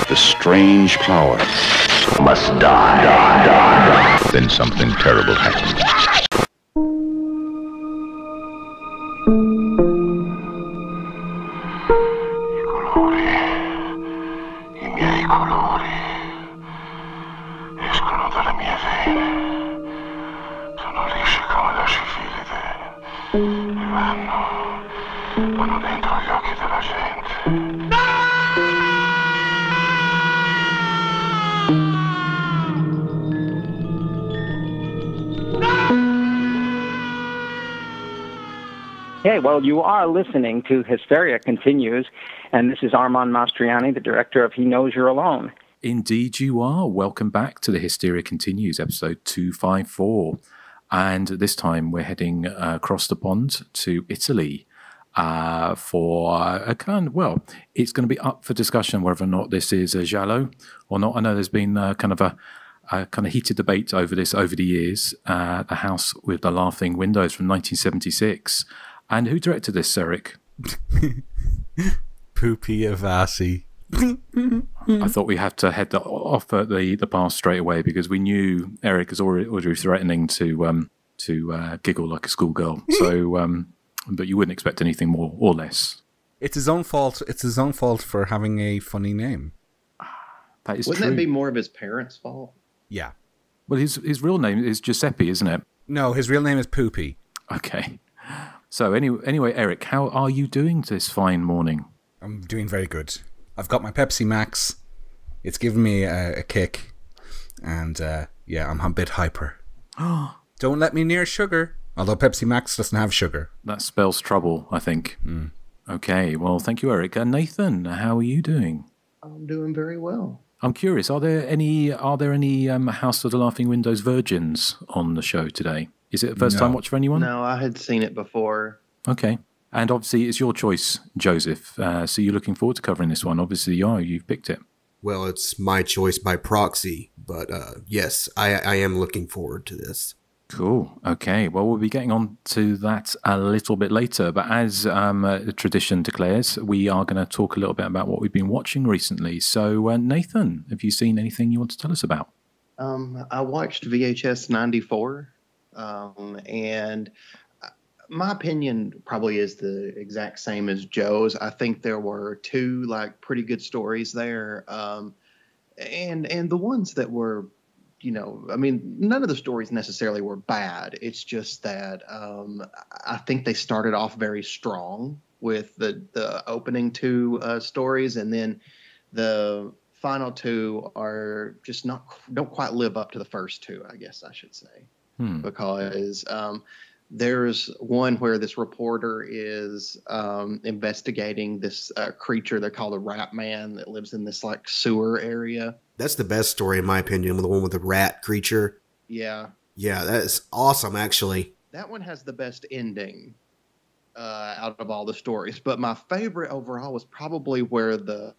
The strange power. Must die. Then something terrible happened. I miei colori escono dalle mie vene. Sono lisci come la sifilide e vanno dentro gli occhi della gente. Okay, well, you are listening to Hysteria Continues, and this is Armand Mastriani, the director of He Knows You're Alone. Indeed you are. Welcome back to the Hysteria Continues, episode 254. And this time we're heading across the pond to Italy for a well, it's going to be up for discussion whether or not this is a giallo or not. I know there's been a kind of heated debate over this over the years. The House with the Laughing Windows from 1976. And who directed this, Eric? Pupi Avasi. I thought we had to head off at the pass straight away because we knew Eric is already threatening to giggle like a schoolgirl. So, but you wouldn't expect anything more or less. It's his own fault. It's his own fault for having a funny name. That is Wouldn't true. that be more of his parents' fault? Yeah. Well, his real name is Giuseppe, isn't it? No, his real name is Pupi. Okay. So anyway, Eric, how are you doing this fine morning? I'm doing very good. I've got my Pepsi Max. It's given me a kick. And yeah, I'm a bit hyper. Don't let me near sugar. Although Pepsi Max doesn't have sugar. That spells trouble, I think. Okay, well, thank you, Eric. Nathan, how are you doing? I'm doing very well. I'm curious, are there any House of the Laughing Windows virgins on the show today? Is it a first time watch for anyone? No, I had seen it before. Okay. And obviously it's your choice, Joseph. So you're looking forward to covering this one. Obviously you are. You've picked it. Well, it's my choice by proxy, but yes, I am looking forward to this. Cool. Okay. Well, we'll be getting on to that a little bit later. But as the tradition declares, we are going to talk a little bit about what we've been watching recently. So, Nathan, have you seen anything you want to tell us about? I watched VHS 94, and my opinion probably is the exact same as Joe's. I think there were two pretty good stories there, and the ones that were, none of the stories necessarily were bad. It's just that I think they started off very strong with the opening two stories, and then the final two are just don't quite live up to the first two, I guess I should say, because there's one where this reporter is investigating this creature they call the Rat Man that lives in this sewer area. That's the best story, in my opinion, the one with the rat creature. Yeah. Yeah, that is awesome, actually. That one has the best ending out of all the stories. But my favorite overall was probably where the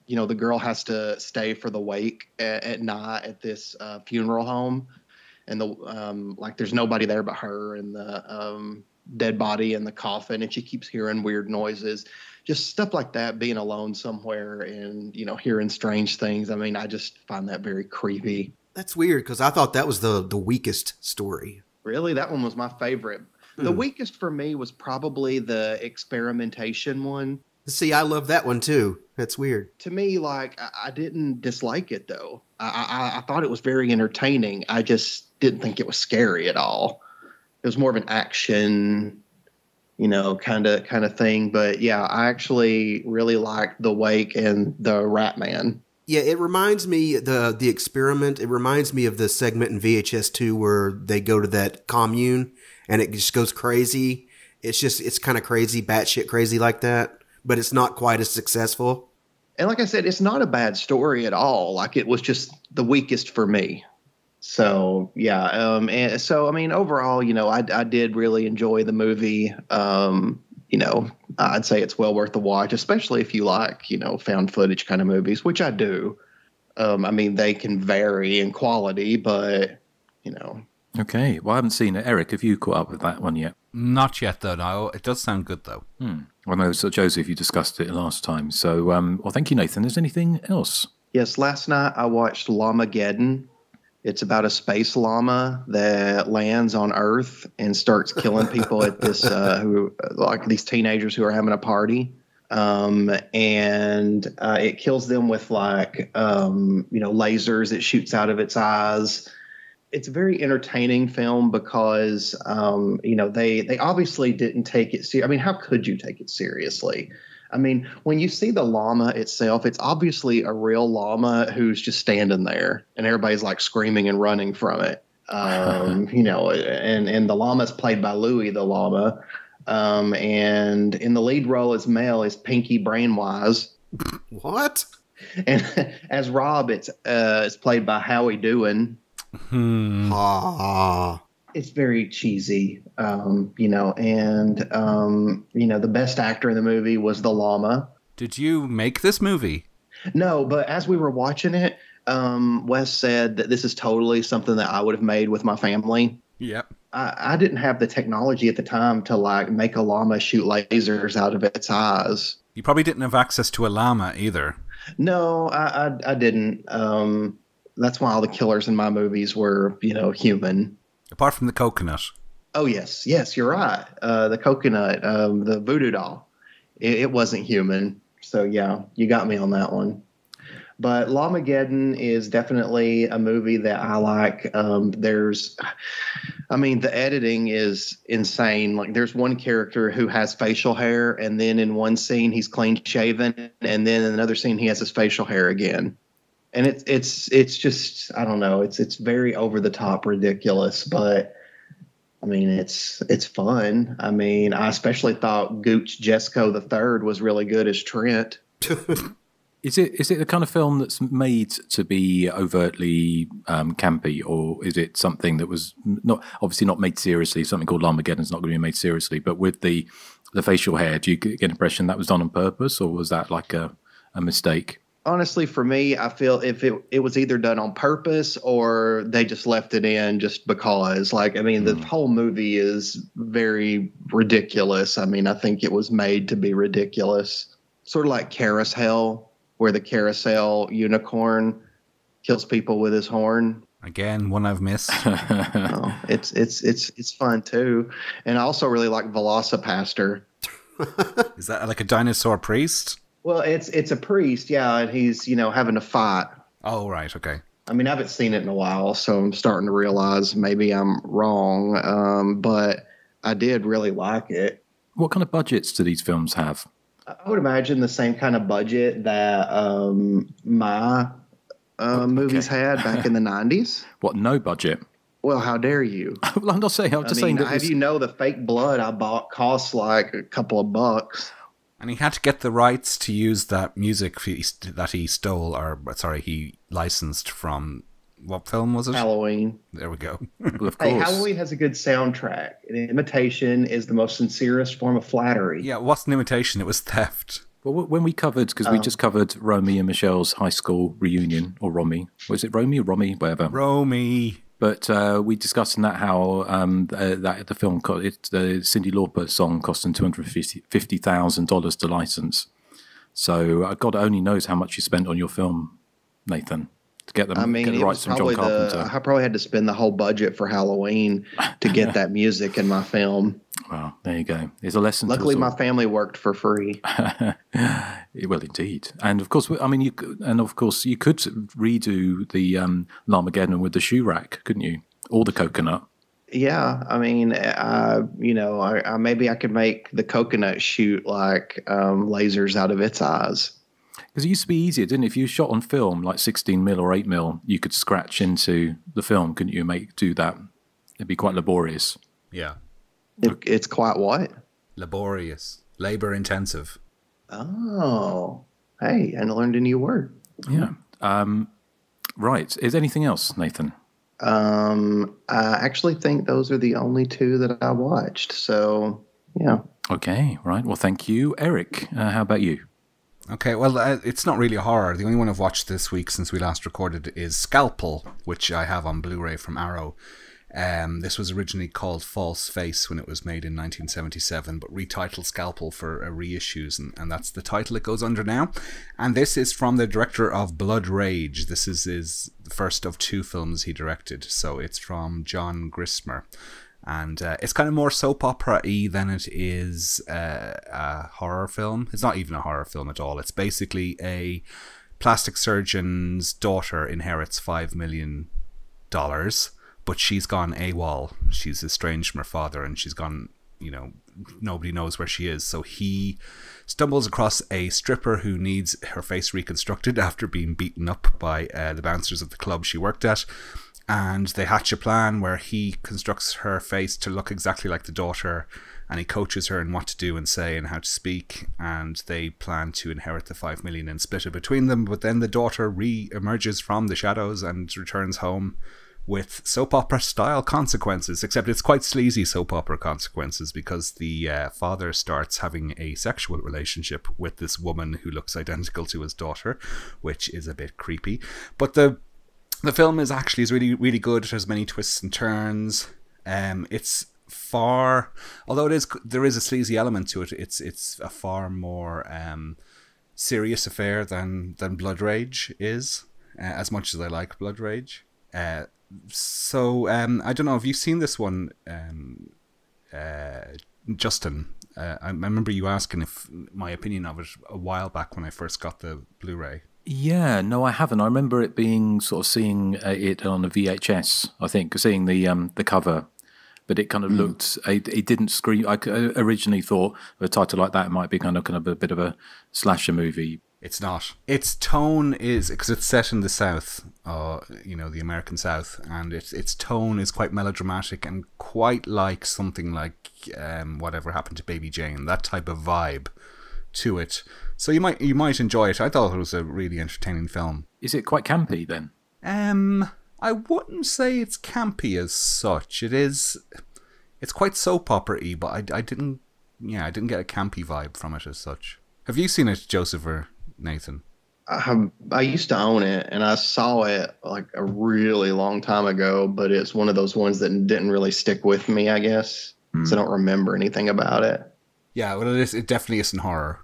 girl has to stay for the wake at night at this funeral home. And there's nobody there but her and the dead body in the coffin, and she keeps hearing weird noises, just stuff like that, being alone somewhere and, hearing strange things. I mean, I just find that very creepy. That's weird, because I thought that was the weakest story. Really? That one was my favorite. The weakest for me was probably the experimentation one. See, I love that one too. That's weird. To me, I didn't dislike it, though. I thought it was very entertaining. I just didn't think it was scary at all. It was more of an action, kind of thing. But yeah, I actually really liked The Wake and the Rat Man. Yeah, it reminds me, the experiment, it reminds me of the segment in VHS 2 where they go to that commune and it just goes crazy. It's kind of crazy, batshit crazy like that, but it's not quite as successful. And like I said, it's not a bad story at all. It was just the weakest for me. So, yeah. And so, I mean, overall, I did really enjoy the movie. I'd say it's well worth the watch, especially if you like, found footage kind of movies, which I do. I mean, they can vary in quality, but, Okay. Well, I haven't seen it. Eric, have you caught up with that one yet? Not yet, though. No, it does sound good, though. I know, so Joseph, you discussed it last time. So, well, thank you, Nathan. Is there anything else? Yes, last night I watched Llamageddon. It's about a space llama that lands on Earth and starts killing people at this like these teenagers who are having a party. And it kills them with lasers it shoots out of its eyes. It's a very entertaining film because they obviously didn't take it seriously. I mean, how could you take it seriously? I mean, when you see the llama itself, it's obviously a real llama who's just standing there, and everybody's like screaming and running from it. And the llama's played by Louis the llama. And in the lead role as Mel is Pinky Brainwise. What? And as Rob, it's played by Howie Doohan. It's very cheesy, the best actor in the movie was the llama. Did you make this movie? No, but as we were watching it, Wes said that this is totally something that I would have made with my family. Yep. I didn't have the technology at the time to make a llama shoot lasers out of its eyes. You probably didn't have access to a llama either. No, I didn't. That's why all the killers in my movies were, human. Apart from the coconut. Oh, yes, you're right. The coconut, the voodoo doll, it wasn't human. So, yeah, you got me on that one. But Llamageddon is definitely a movie that I like. The editing is insane. Like, there's one character who has facial hair, and then in one scene he's clean shaven, and then in another scene he has his facial hair again. And it's just, I don't know, it's very over the top ridiculous, but I mean, it's fun. I mean, I especially thought Gooch Jesco III was really good as Trent. Is it the kind of film that's made to be overtly campy, or is it something that was obviously not made seriously? Something called Llamageddon's not going to be made seriously, but with the facial hair, do you get an impression that was done on purpose, or was that like a mistake? Honestly, for me, I feel if it was either done on purpose or they just left it in just because. Like, I mean, the whole movie is very ridiculous. I mean, I think it was made to be ridiculous. Sort of like Carousel, where the carousel unicorn kills people with his horn. Again, one I've missed. It's fun too. And I also really like Velocipaster. Is that like a dinosaur priest? Well, it's a priest, yeah, and he's, having a fight. Oh, right, okay. I mean, I haven't seen it in a while, so I'm starting to realize maybe I'm wrong, but I did really like it. What kind of budgets do these films have? I would imagine the same kind of budget that my movies had back in the 90s. What, no budget? Well, how dare you? Well, I'm not saying. I'm just saying that. How do you know the fake blood I bought costs like a couple of bucks? And he had to get the rights to use that music that he he licensed from, what film was it? Halloween. There we go. Well, of course. Hey, Halloween has a good soundtrack. An imitation is the most sincerest form of flattery. Yeah, it wasn't imitation, it was theft. Well, when we covered, because we just covered Romy and Michelle's high school reunion, or Romy. Was it Romy or Romy? Whatever. Romy. But we discussed in that how that the film, the Cyndi Lauper song cost them $250,000 to license. So God only knows how much you spent on your film, Nathan, to get them. Get the rights from John Carpenter. I probably had to spend the whole budget for Halloween to get that music in my film. Well, there you go. There's a lesson. Luckily, my family worked for free. Well, indeed, and of course, I mean, you could redo the Llamageddon with the shoe rack, couldn't you? Or the coconut. Yeah, I mean, maybe I could make the coconut shoot like lasers out of its eyes. Because it used to be easier, didn't it? If you shot on film, like 16mm or 8mm, you could scratch into the film, couldn't you? Do that. It'd be quite laborious. Yeah. It's quite what? Laborious. Labor intensive. Oh. Hey, I learned a new word. Yeah. Right. Is anything else, Nathan? I actually think those are the only two that I watched. So, yeah. Okay. Right. Well, thank you. Eric, how about you? Okay, well, it's not really a horror. The only one I've watched this week since we last recorded is Scalpel, which I have on Blu-ray from Arrow. This was originally called False Face when it was made in 1977, but retitled Scalpel for reissues, and that's the title it goes under now. And this is from the director of Blood Rage. This is his first of 2 films he directed, so it's from John Grissmer. And it's kind of more soap opera-y than it is a horror film. It's not even a horror film at all. It's basically a plastic surgeon's daughter inherits $5 million, but she's gone AWOL. She's estranged from her father, and she's gone, nobody knows where she is. So he stumbles across a stripper who needs her face reconstructed after being beaten up by the bouncers of the club she worked at. And they hatch a plan where he constructs her face to look exactly like the daughter, and he coaches her in what to do and say and how to speak, and they plan to inherit the $5 million and split it between them. But then the daughter re-emerges from the shadows and returns home with soap opera style consequences, except it's quite sleazy soap opera consequences, because the father starts having a sexual relationship with this woman who looks identical to his daughter, which is a bit creepy. But the film is really, really good. It has many twists and turns. It's far, although there is a sleazy element to it, it's a far more serious affair than Blood Rage is, as much as I like Blood Rage. So I don't know, have you seen this one, Justin? I remember you asking if my opinion of it a while back when I first got the Blu-ray. Yeah, no, I haven't. I remember it being seeing it on a VHS, I think, seeing the cover, but it kind of looked, it didn't scream. I originally thought a title like that might be kind of a bit of a slasher movie. It's not. Its tone is, because it's set in the South, the American South, and its tone is quite melodramatic and quite like something like Whatever Happened to Baby Jane, that type of vibe to it. So you might enjoy it. I thought it was a really entertaining film. Is it quite campy then? I wouldn't say it's campy as such. It's quite soap opera-y, but I didn't get a campy vibe from it as such. Have you seen it, Joseph or Nathan? I used to own it, and I saw it like a really long time ago, but it's one of those ones that didn't really stick with me, I guess. So I don't remember anything about it. Yeah, well, it definitely isn't horror.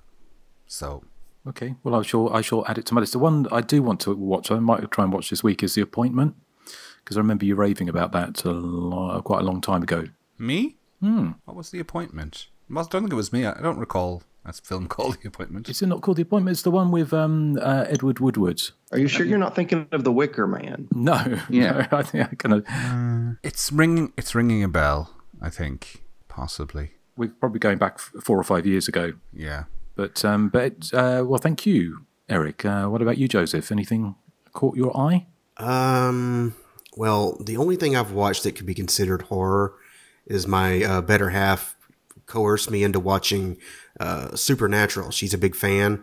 So okay, well, I shall add it to my list. The one I do want to watch, I might try and watch this week, is The Appointment, because I remember you raving about that quite a long time ago. Me? What was The Appointment? I don't think it was me. I don't recall a film called The Appointment. Is it not called The Appointment? It's the one with Edward Woodward. Are you sure you're not thinking of The Wicker Man? No. Yeah. No, I think I kind of. It's ringing a bell, I think, possibly. We're probably going back 4 or 5 years ago. Yeah. But well, thank you, Eric. What about you, Joseph? Anything caught your eye? Well, the only thing I've watched that could be considered horror is my better half coerced me into watching Supernatural. She's a big fan,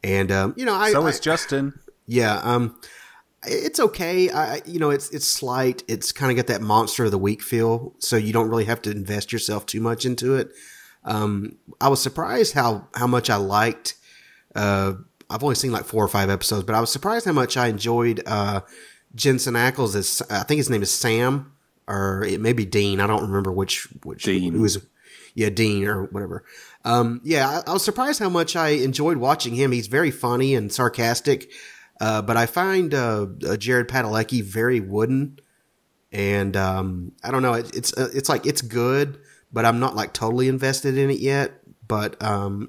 and so is Justin. Yeah, it's okay. It's slight. It's kind of got that monster of the week feel, so you don't really have to invest yourself too much into it. I was surprised how much I liked. I've only seen like 4 or 5 episodes, but I was surprised how much I enjoyed Jensen Ackles as, I think his name is Sam, or it may be Dean. I don't remember which Dean. Who was, yeah, Dean or whatever. I was surprised how much I enjoyed watching him. He's very funny and sarcastic, but I find Jared Padalecki very wooden, and I don't know. It's like it's good, but I'm not like totally invested in it yet. But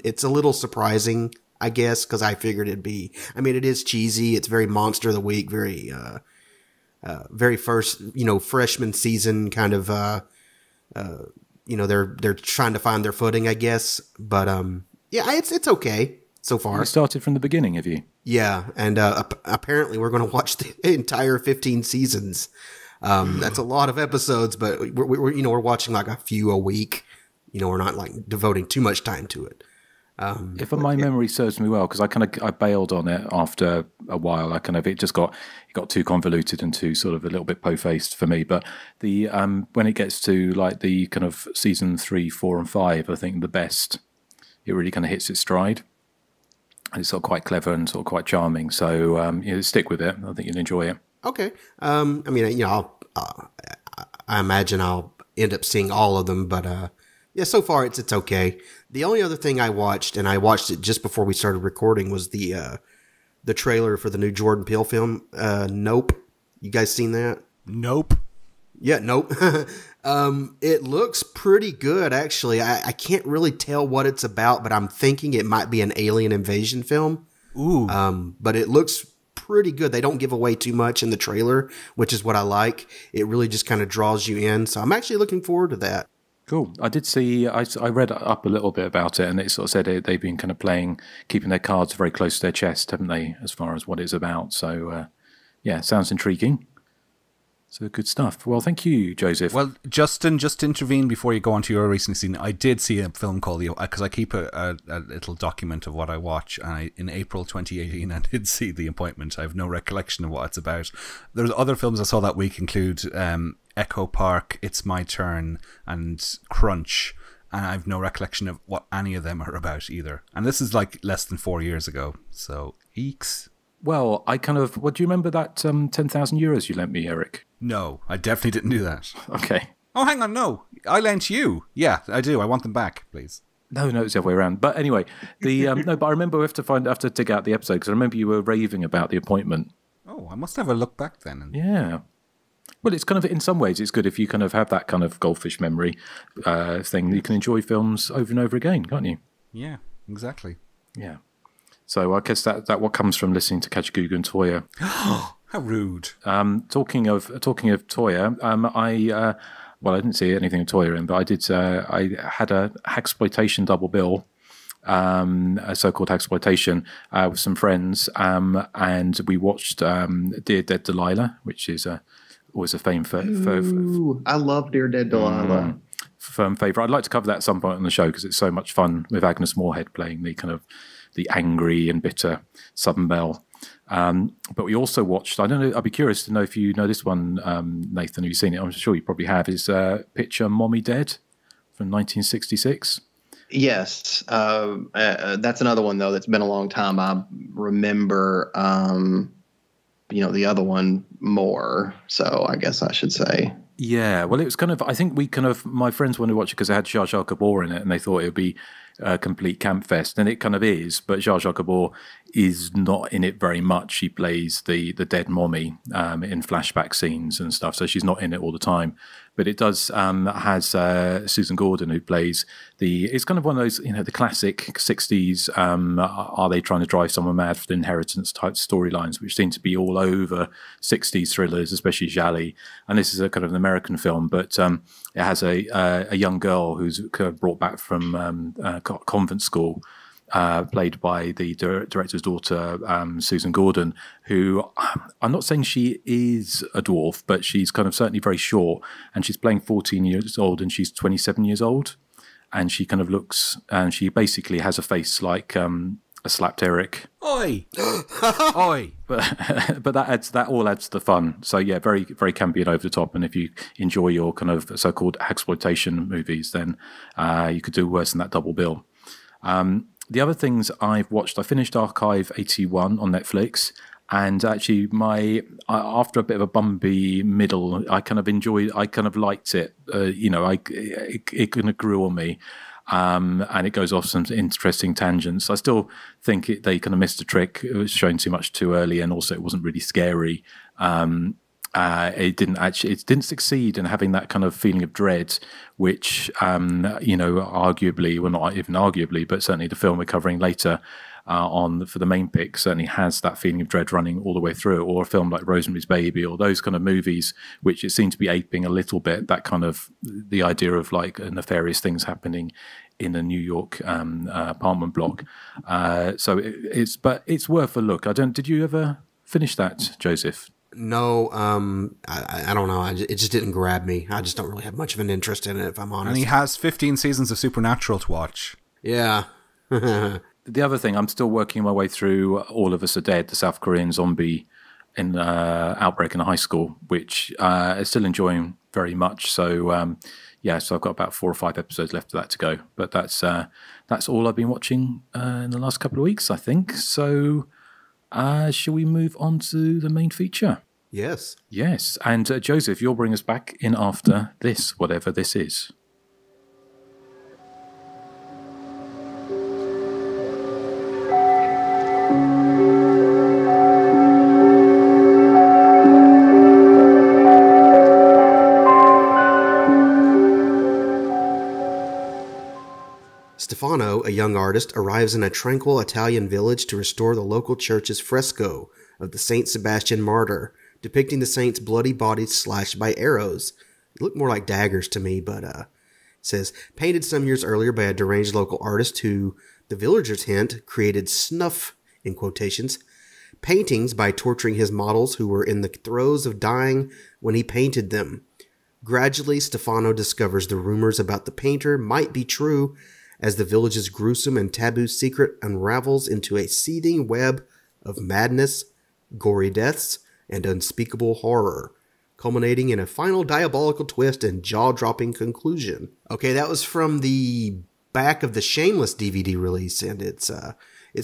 it's a little surprising, I guess, because I figured it'd be. I mean, it is cheesy. It's very Monster of the Week, very first, freshman season kind of. They're trying to find their footing, I guess. But it's okay so far. You started from the beginning, have you? Yeah, and apparently we're going to watch the entire 15 seasons. That's a lot of episodes, but we're watching like a few a week. We're not like devoting too much time to it. If my memory serves me well, because I bailed on it after a while. It got too convoluted and too sort of a little bit po-faced for me. But the when it gets to like the kind of season 3, 4, and 5, I think the best, it really kind of hits its stride. And it's sort of quite clever and sort of quite charming. So stick with it. I think you'll enjoy it. Okay. I imagine I'll end up seeing all of them, but yeah, so far it's okay. The only other thing I watched, and I watched it just before we started recording, was the trailer for the new Jordan Peele film, Nope. You guys seen that? Nope. Yeah, Nope. It looks pretty good, actually. I can't really tell what it's about, but I'm thinking it might be an alien invasion film. Ooh. But it looks pretty good. They don't give away too much in the trailer, which is what I like. It really just kind of draws you in. So I'm actually looking forward to that. Cool. I did see, I read up a little bit about it, and it sort of said they've been kind of keeping their cards very close to their chest, haven't they, as far as what it's about. So, yeah, sounds intriguing. So good stuff. Well, thank you, Joseph. Well, Justin, just to intervene before you go on to your recent scene, I did see a film called because I keep a little document of what I watch. And in April 2018, I did see The Appointment. I have no recollection of what it's about. There's other films I saw that week include Echo Park, It's My Turn, and Crunch. And I have no recollection of what any of them are about either. And this is like less than 4 years ago. So, eeks. Well, what do you remember that 10,000 euros you lent me, Eric? No, I definitely didn't do that. Okay. Oh, hang on, no. I lent you. Yeah, I do. I want them back, please. No, it's the other way around. But anyway, no, but I remember we have to dig out the episode, because I remember you were raving about The Appointment. Oh, I must have a look back then. Yeah. Well, it's kind of, in some ways, it's good if you kind of have that kind of goldfish memory thing. You can enjoy films over and over again, can't you? Yeah, exactly. Yeah. So I guess that what comes from listening to Kajagoogoo and Toya. How rude. Talking of Toya, I didn't see anything of Toya in, but I had a Hacksploitation double bill, a so-called Hacksploitation, with some friends, and we watched Dear Dead Delilah, which is always a fame for I love Dear Dead Delilah. Firm favourite. I'd like to cover that at some point on the show, because it's so much fun with Agnes Moorehead playing the angry and bitter Southern Belle. But we also watched, I don't know, I'd be curious to know if you know this one, Nathan, have you seen it? I'm sure you probably have. Is Picture Mommy Dead from 1966. Yes. That's another one, though, that's been a long time. I remember, the other one more. So I guess I should say. Yeah, well, it was kind of, I think my friends wanted to watch it because it had Jar Jar Gabor in it, and they thought it would be a complete camp fest, and it kind of is, but Jar Jar Gabor is not in it very much. She plays the dead mommy in flashback scenes and stuff, so she's not in it all the time. But it does has Susan Gordon, who plays it's kind of one of those, the classic 60s, are they trying to drive someone mad for the inheritance type storylines, which seem to be all over 60s thrillers, especially Jali. And this is a kind of an American film, but it has a young girl who's brought back from convent school, played by the director's daughter, Susan Gordon, who, I'm not saying she is a dwarf, but she's kind of certainly very short, and she's playing 14 years old, and she's 27 years old, and she kind of looks, and she basically has a face like a slapped Eric. Oi! Oi! But that all adds to the fun. So yeah, very, very campy and over the top. And if you enjoy your kind of so-called exploitation movies, then you could do worse than that double bill. The other things I've watched, I finished Archive 81 on Netflix, and actually after a bit of a bumpy middle, I kind of liked it. It kind of grew on me. And it goes off some interesting tangents. I still think they kind of missed a trick. It was shown too much too early, and also it wasn't really scary. It didn't succeed in having that kind of feeling of dread, which arguably, well, not even arguably, but certainly the film we're covering later for the main pick certainly has that feeling of dread running all the way through. Or a film like Rosemary's Baby, or those kind of movies, which it seemed to be aping a little bit, that kind of the idea of like nefarious things happening in a New York apartment block. So it's worth a look. Did you ever finish that, Joseph? No, I don't know. It just didn't grab me. I just don't really have much of an interest in it, if I'm honest. And he has 15 seasons of Supernatural to watch. Yeah. The other thing, I'm still working my way through All of Us Are Dead, the South Korean zombie outbreak in a high school, which I'm still enjoying very much. So, so I've got about 4 or 5 episodes left of that to go. But that's all I've been watching in the last couple of weeks, I think. So, shall we move on to the main feature? Yes. Yes. And Joseph, you'll bring us back in after this, whatever this is. Stefano, a young artist, arrives in a tranquil Italian village to restore the local church's fresco of the Saint Sebastian Martyr, depicting the saint's bloody body slashed by arrows. They look more like daggers to me, but it says, painted some years earlier by a deranged local artist who, the villagers hint, created snuff, in quotations, paintings by torturing his models who were in the throes of dying when he painted them. Gradually, Stefano discovers the rumors about the painter might be true, as the village's gruesome and taboo secret unravels into a seething web of madness, gory deaths, and unspeakable horror, culminating in a final diabolical twist and jaw-dropping conclusion. Okay, that was from the back of the Shameless DVD release, and it's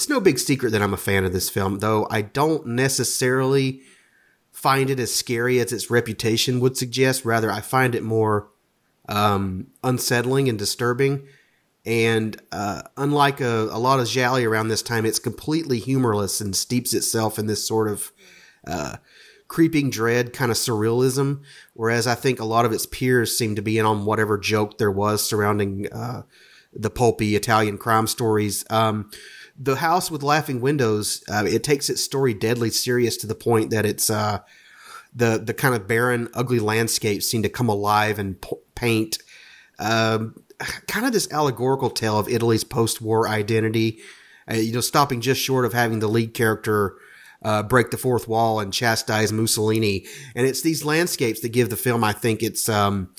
no big secret that I'm a fan of this film, though I don't necessarily find it as scary as its reputation would suggest. Rather, I find it more unsettling and disturbing. And unlike a lot of gialli around this time, it's completely humorless and steeps itself in this sort of creeping dread kind of surrealism, whereas I think a lot of its peers seem to be in on whatever joke there was surrounding the pulpy Italian crime stories. The House with Laughing Windows, it takes its story deadly serious to the point that it's the kind of barren, ugly landscapes seem to come alive and paint kind of this allegorical tale of Italy's post-war identity, stopping just short of having the lead character break the fourth wall and chastise Mussolini. And it's these landscapes that give the film, I think, its own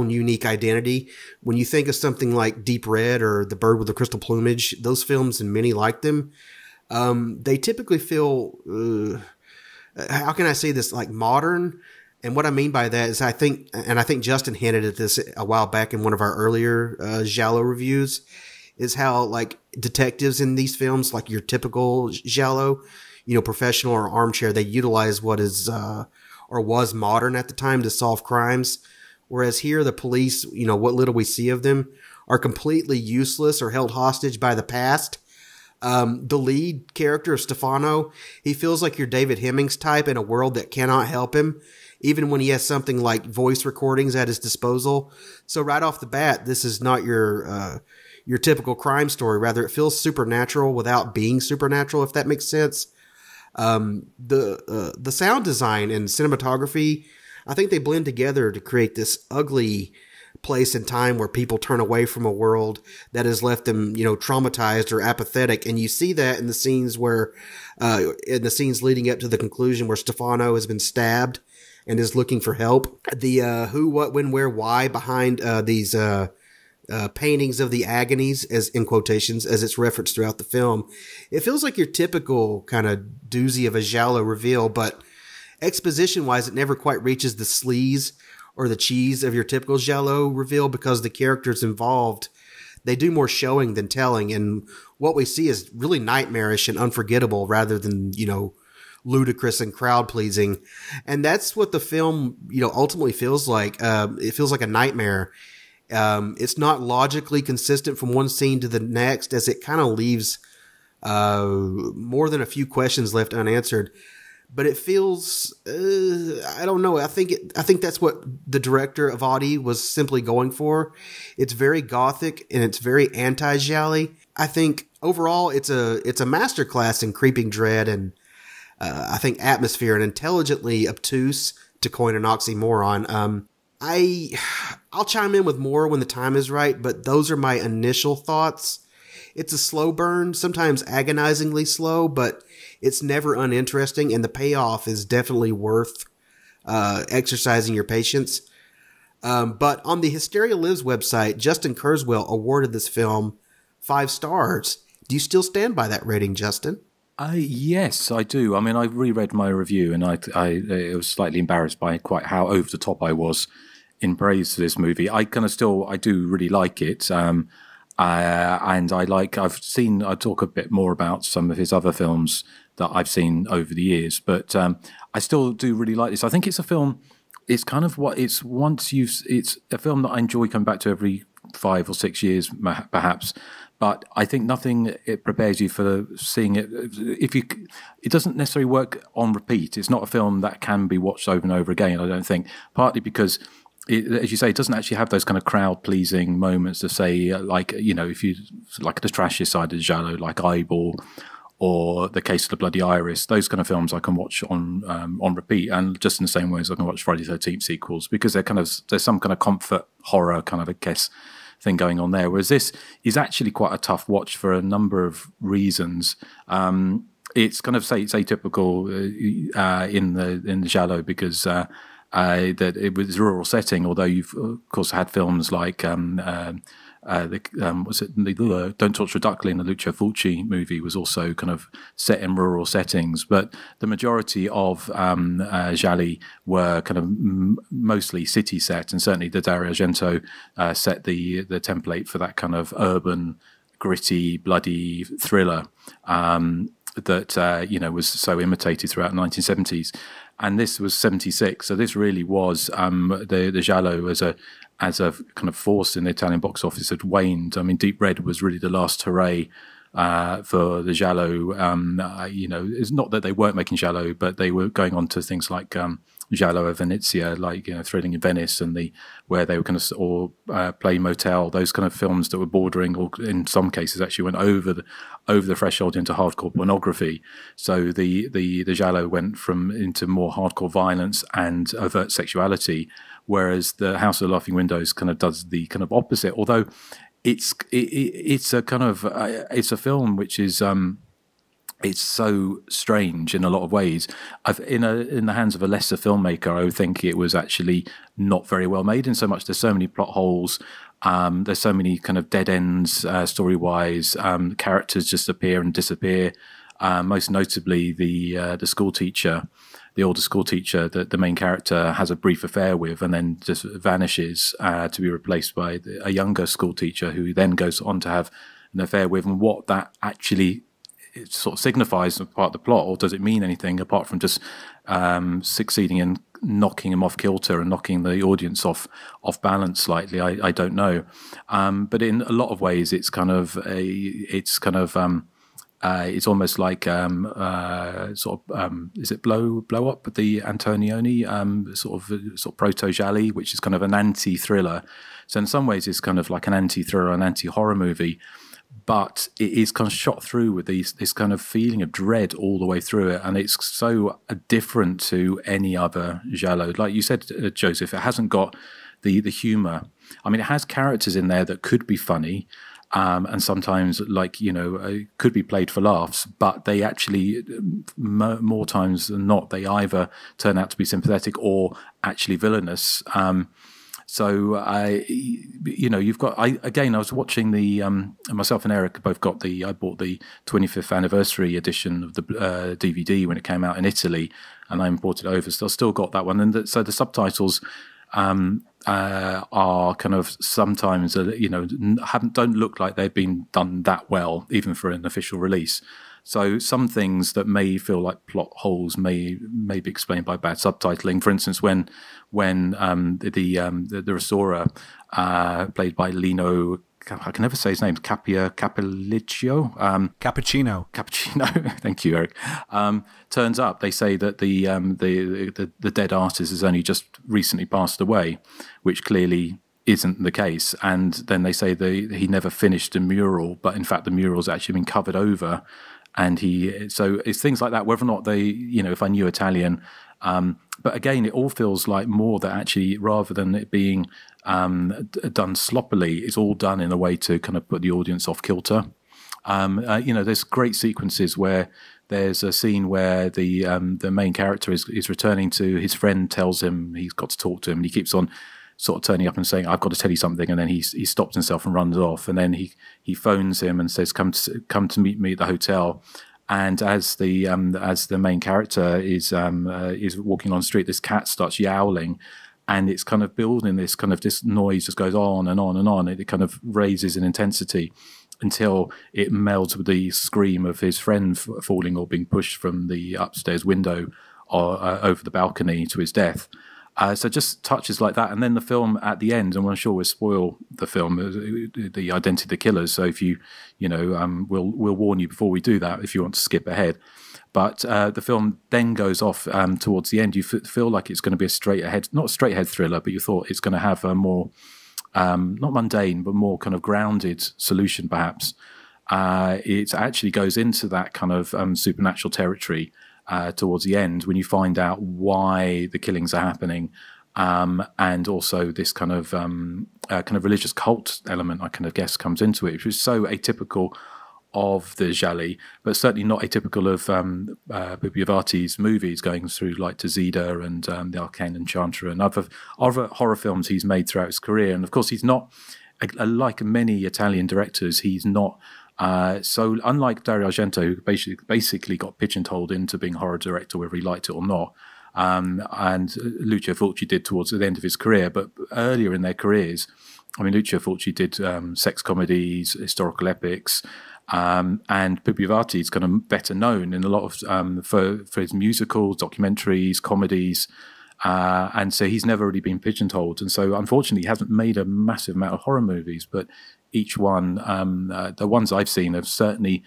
unique identity. When you think of something like Deep Red or The Bird with the Crystal Plumage, those films, and many like them, they typically feel, how can I say this, like modern. And what I mean by that is I think Justin hinted at this a while back in one of our earlier giallo reviews, is how like detectives in these films, like your typical giallo, professional or armchair, they utilize what is or was modern at the time to solve crimes. Whereas here, the police, what little we see of them, are completely useless or held hostage by the past. The lead character, Stefano, he feels like your David Hemmings type in a world that cannot help him, even when he has something like voice recordings at his disposal. So right off the bat, this is not your typical crime story. Rather, it feels supernatural without being supernatural, if that makes sense. The sound design and cinematography, I think they blend together to create this ugly place and time where people turn away from a world that has left them, traumatized or apathetic. And you see that in the scenes leading up to the conclusion where Stefano has been stabbed and is looking for help. The who, what, when, where, why behind these paintings of the agonies, as in quotations, as it's referenced throughout the film. It feels like your typical kind of doozy of a giallo reveal, but exposition-wise, it never quite reaches the sleaze or the cheese of your typical giallo reveal, because the characters involved, they do more showing than telling, and what we see is really nightmarish and unforgettable rather than, ludicrous and crowd pleasing. And that's what the film, ultimately feels like. It feels like a nightmare. It's not logically consistent from one scene to the next, as it kind of leaves more than a few questions left unanswered. But it feels, I don't know. I think that's what the director of Audi was simply going for. It's very gothic and it's very anti-gialli. I think overall it's a masterclass in creeping dread and I think atmosphere, and intelligently obtuse, to coin an oxymoron. I'll chime in with more when the time is right, but those are my initial thoughts. It's a slow burn, sometimes agonizingly slow, but it's never uninteresting, and the payoff is definitely worth exercising your patience. But on the Hysteria Lives website, Justin Kurzweil awarded this film 5 stars. Do you still stand by that rating, Justin? Yes, I do. I mean, I reread my review, and I was slightly embarrassed by quite how over the top I was in praise for this movie. I do really like it. And I talk a bit more about some of his other films that I've seen over the years. But I still do really like this. I think it's a film. It's kind of what it's once you've. It's a film that I enjoy coming back to every 5 or 6 years, perhaps. But I think nothing it prepares you for seeing it. It doesn't necessarily work on repeat. It's not a film that can be watched over and over again. I don't think. Partly because, as you say, it doesn't actually have those kind of crowd-pleasing moments to say, like, you know, if you like the trashiest side of Giallo, like Eyeball or The Case of the Bloody Iris, those kind of films I can watch on repeat, and just in the same way as I can watch Friday the 13th sequels, because there's some kind of comfort horror kind of, I guess, thing going on there. Whereas this is actually quite a tough watch for a number of reasons. It's kind of it's atypical in the Giallo because that it was a rural setting. Although you've of course had films like Don't Torture a Duckling, the Lucio Fulci movie, was also kind of set in rural settings, but the majority of gialli were kind of mostly city set, and certainly the Dario Argento set the template for that kind of urban, gritty, bloody thriller that was so imitated throughout the 1970s. And this was 76, so this really was the giallo as a kind of force in the Italian box office had waned. I mean, Deep Red was really the last hooray for the giallo. It's not that they weren't making giallo, but they were going on to things like Giallo of Venezia, like Thrilling in Venice, and where they were kind of Play Motel, those kind of films that were bordering, or in some cases actually went over the threshold into hardcore pornography. So the giallo went into more hardcore violence and overt sexuality, whereas the House of Laughing Windows kind of does the kind of opposite. Although it's a kind of it's a film which is it's so strange in a lot of ways. In the hands of a lesser filmmaker, I would think it was actually not very well made, in so much there's so many plot holes. There's so many kind of dead ends story-wise. Characters just appear and disappear. Most notably, the school teacher, the older school teacher that the main character has a brief affair with and then just vanishes to be replaced by a younger school teacher who then goes on to have an affair with. And what that actually it sort of signifies as part of the plot, or does it mean anything apart from just succeeding in knocking him off kilter and knocking the audience off balance slightly? I don't know, but in a lot of ways, it's it's almost like is it blow up the Antonioni sort of proto gialli, which is kind of an anti-thriller. So in some ways, it's kind of like an anti-thriller, an anti-horror movie. But it is kind of shot through with this kind of feeling of dread all the way through it. And it's so different to any other giallo. Like you said, Joseph, it hasn't got the humour. I mean, it has characters in there that could be funny and sometimes, could be played for laughs. But they actually, more times than not, they either turn out to be sympathetic or actually villainous. So you've got. I was watching myself and Eric both got I bought the 25th anniversary edition of the DVD when it came out in Italy, and I imported it over. So I still got that one, and so the subtitles are kind of sometimes don't look like they've been done that well, even for an official release. So some things that may feel like plot holes may be explained by bad subtitling. For instance, when the restorer played by Lino, I can never say his name, Cappuccino. Thank you, Eric. Turns up, they say that the dead artist has only just recently passed away, which clearly isn't the case. And then they say he never finished a mural, but in fact the mural's actually been covered over. And so it's things like that, whether or not they, if I knew Italian. But again, it all feels like more that actually, rather than it being done sloppily, it's all done in a way to kind of put the audience off kilter. There's great sequences where there's a scene where the main character is returning to his friend, tells him he's got to talk to him, and he keeps on sort of turning up and saying, "I've got to tell you something," and then he stops himself and runs off, and then he phones him and says, "Come to meet me at the hotel." And as the main character is walking on the street, this cat starts yowling, and it's kind of building this noise just goes on and on and on. It kind of raises in intensity, until it melds with the scream of his friend falling or being pushed from the upstairs window or over the balcony to his death. So just touches like that, and then the film at the end, and I'm sure we'll spoil the film, the identity of the killers. So if we'll warn you before we do that if you want to skip ahead. But the film then goes off towards the end. You feel like it's going to be not a straight ahead thriller, but you thought it's going to have a more not mundane, but more kind of grounded solution, perhaps. It actually goes into that kind of supernatural territory towards the end when you find out why the killings are happening, and also this kind of religious cult element, I kind of guess, comes into it, which is so atypical of the Djali, but certainly not atypical of Bugliavati's movies, going through like Tazida and The Arcane Enchanter and other horror films he's made throughout his career. And of course, he's not, like many Italian directors, he's not so unlike Dario Argento, who basically got pigeonholed into being a horror director, whether he liked it or not, and Lucio Fulci did towards the end of his career. But earlier in their careers, I mean, Lucio Fulci did sex comedies, historical epics, and Bugliavati is kind of better known in a lot of for his musicals, documentaries, comedies. And so he's never really been pigeonholed. And so unfortunately, he hasn't made a massive amount of horror movies, but each one, the ones I've seen, have certainly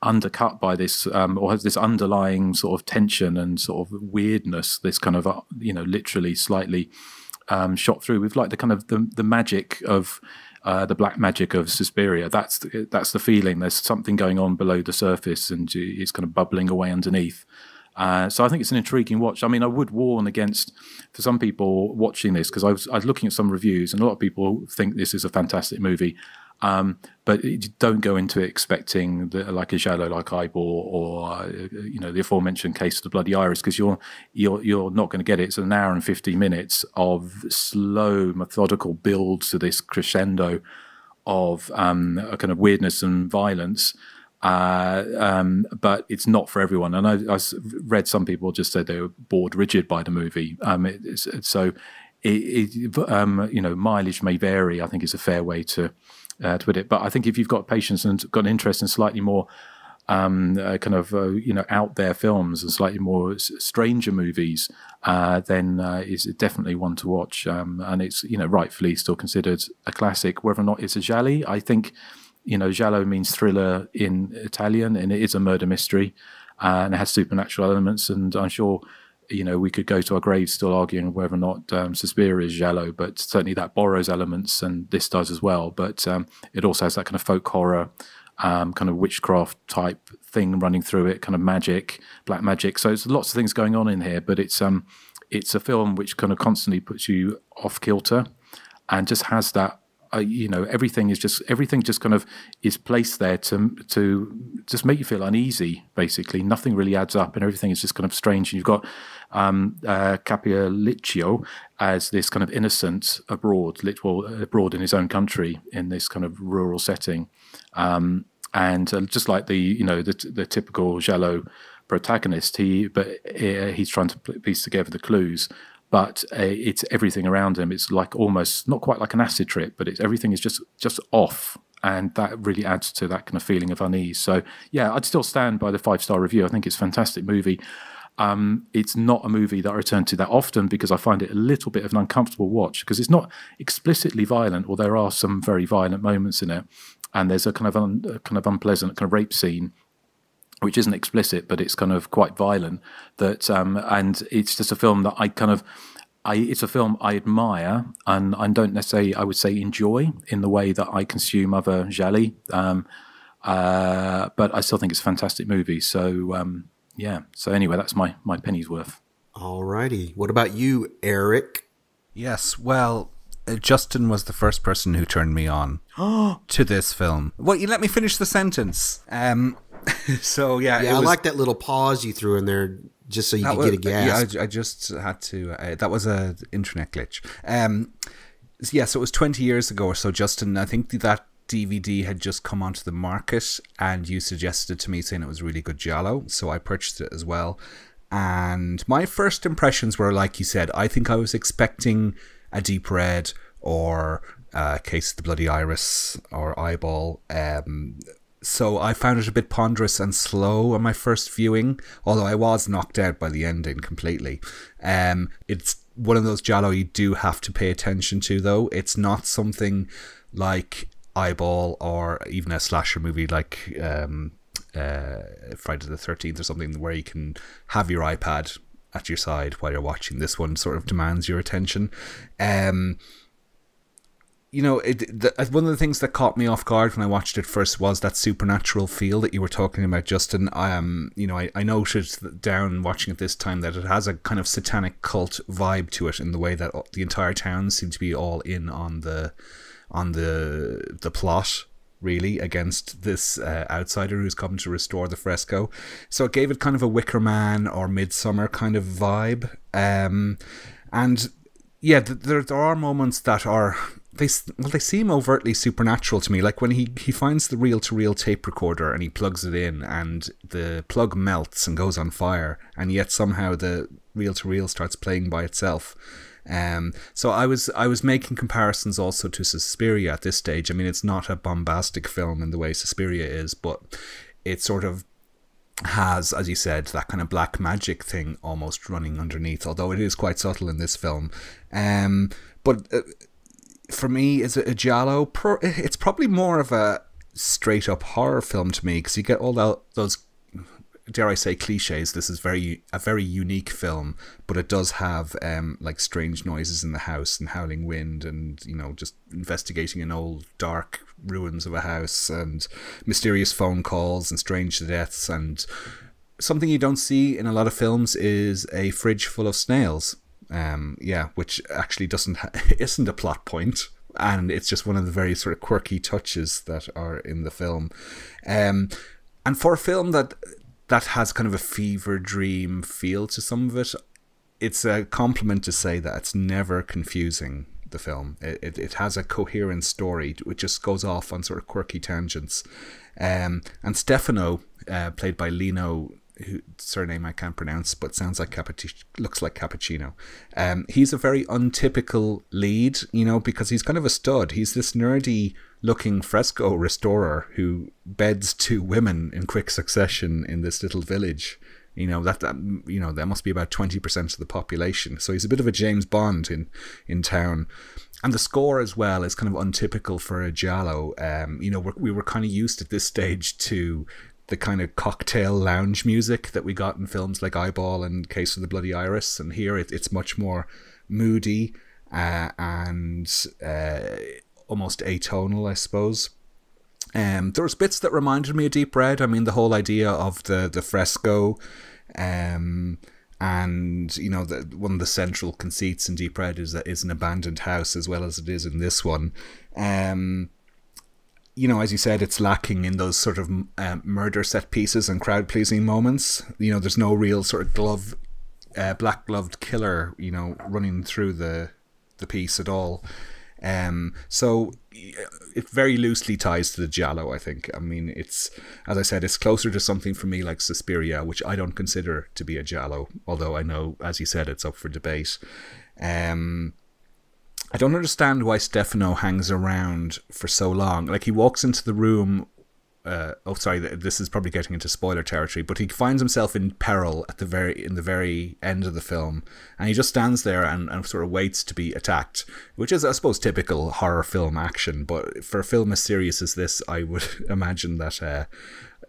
undercut by this, or has this underlying sort of tension and sort of weirdness, this kind of, literally slightly shot through with like the kind of the magic of the black magic of Suspiria. That's the feeling. There's something going on below the surface, and it's kind of bubbling away underneath. So I think it's an intriguing watch. I mean, I would warn against, for some people watching this, because I was looking at some reviews, and a lot of people think this is a fantastic movie, but don't go into it expecting like a giallo like Ybor or the aforementioned Case of the Bloody Iris, because you're not going to get it. It's an hour and 50 minutes of slow, methodical build to this crescendo of a kind of weirdness and violence. But it's not for everyone. And I read some people just said they were bored rigid by the movie. Mileage may vary, I think is a fair way to put it. But I think if you've got patience and got an interest in slightly more out there films and slightly more stranger movies, then is definitely one to watch. And it's, rightfully still considered a classic. Whether or not it's a Djali, I think, giallo means thriller in Italian, and it is a murder mystery, and it has supernatural elements. And I'm sure, we could go to our graves still arguing whether or not Suspiria is giallo, but certainly that borrows elements, and this does as well. But it also has that kind of folk horror, kind of witchcraft type thing running through it, kind of magic, black magic. So there's lots of things going on in here, but it's a film which kind of constantly puts you off kilter, and just has that. Everything just kind of is placed there to just make you feel uneasy. Basically, nothing really adds up, and everything is just kind of strange. And you've got Capialiccio as this kind of innocent abroad in his own country in this kind of rural setting, and just like the typical giallo protagonist, he's trying to piece together the clues. But it's everything around him. It's like almost not quite like an acid trip, but everything is just off, and that really adds to that kind of feeling of unease. So yeah, I'd still stand by the 5-star review. I think it's a fantastic movie. It's not a movie that I return to that often, because I find it a little bit of an uncomfortable watch, because it's not explicitly violent, or there are some very violent moments in it, and there's a kind of unpleasant kind of rape scene, which isn't explicit, but it's kind of quite violent. And it's just a film that it's a film I admire, and I don't necessarily, I would say, enjoy in the way that I consume other Djali. But I still think it's a fantastic movie. So yeah. So anyway, that's my penny's worth. Alrighty. What about you, Eric? Yes. Well, Justin was the first person who turned me on to this film. Well, you let me finish the sentence. So yeah, I like that little pause you threw in there just so you could get a gasp. Yeah, I just had to. That was an internet glitch. So it was 20 years ago or so, Justin. I think that DVD had just come onto the market, and you suggested it to me, saying it was really good giallo. So I purchased it as well. And my first impressions were, like you said, I think I was expecting a Deep Red or Case of the Bloody Iris or Eyeball. So I found it a bit ponderous and slow on my first viewing, although I was knocked out by the ending completely. It's one of those giallo you do have to pay attention to, though. It's not something like Eyeball or even a slasher movie like Friday the 13th or something, where you can have your iPad at your side while you're watching. This one sort of demands your attention. You know, one of the things that caught me off guard when I watched it first was that supernatural feel that you were talking about, Justin. You know, I noted down watching it this time that it has a kind of satanic cult vibe to it, in the way that the entire town seemed to be all in on the plot, really, against this outsider who's come to restore the fresco. So it gave it kind of a Wicker Man or Midsummer kind of vibe. And yeah, there are moments that are... They seem overtly supernatural to me. Like when he finds the reel-to-reel tape recorder and he plugs it in, and the plug melts and goes on fire, and yet somehow the reel-to-reel starts playing by itself. So I was making comparisons also to Suspiria at this stage. I mean, it's not a bombastic film in the way Suspiria is, but it sort of has, as you said, that kind of black magic thing almost running underneath, although it is quite subtle in this film. For me, is it a giallo? It's probably more of a straight up horror film to me, because you get all those, dare I say, cliches. This is a very unique film, but it does have like strange noises in the house and howling wind, and you know, just investigating an old dark ruins of a house, and mysterious phone calls and strange deaths. And something you don't see in a lot of films is a fridge full of snails. Which actually isn't a plot point, and it's just one of the very sort of quirky touches that are in the film. And for a film that has kind of a fever dream feel to some of it, it's a compliment to say that it's never confusing. The film, it has a coherent story which just goes off on sort of quirky tangents. And Stefano, played by Lino, whose surname I can't pronounce, but sounds like looks like cappuccino. He's a very untypical lead, you know, because he's kind of a stud. He's this nerdy looking fresco restorer who beds 2 women in quick succession in this little village. You know, that must be about 20% of the population. So he's a bit of a James Bond in town. And the score as well is kind of untypical for a giallo. You know, we were kind of used at this stage to the kind of cocktail lounge music that we got in films like Eyeball and Case of the Bloody Iris, and here it's much more moody and almost atonal, I suppose. There was bits that reminded me of Deep Red. I mean, the whole idea of the fresco, and you know, one of the central conceits in Deep Red is that it's an abandoned house, as well as it is in this one. You know, as you said, it's lacking in those sort of murder set pieces and crowd-pleasing moments. You know, there's no real sort of black-gloved killer, you know, running through the piece at all. So it very loosely ties to the giallo, I think. I mean, it's, as I said, it's closer to something for me like Suspiria, which I don't consider to be a giallo, although I know, as you said, it's up for debate. I don't understand why Stefano hangs around for so long. Like, he walks into the room. This is probably getting into spoiler territory, but he finds himself in peril in the very end of the film, and he just stands there and sort of waits to be attacked, which is, I suppose, typical horror film action. But for a film as serious as this, I would imagine that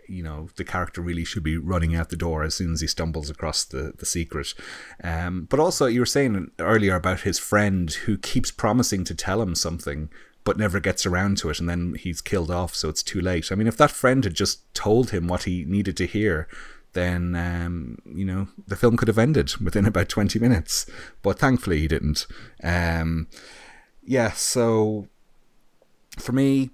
you know, the character really should be running out the door as soon as he stumbles across the secret. But also, you were saying earlier about his friend who keeps promising to tell him something but never gets around to it, and then he's killed off, so it's too late. I mean, if that friend had just told him what he needed to hear, then, you know, the film could have ended within about 20 minutes. But thankfully he didn't. So for me,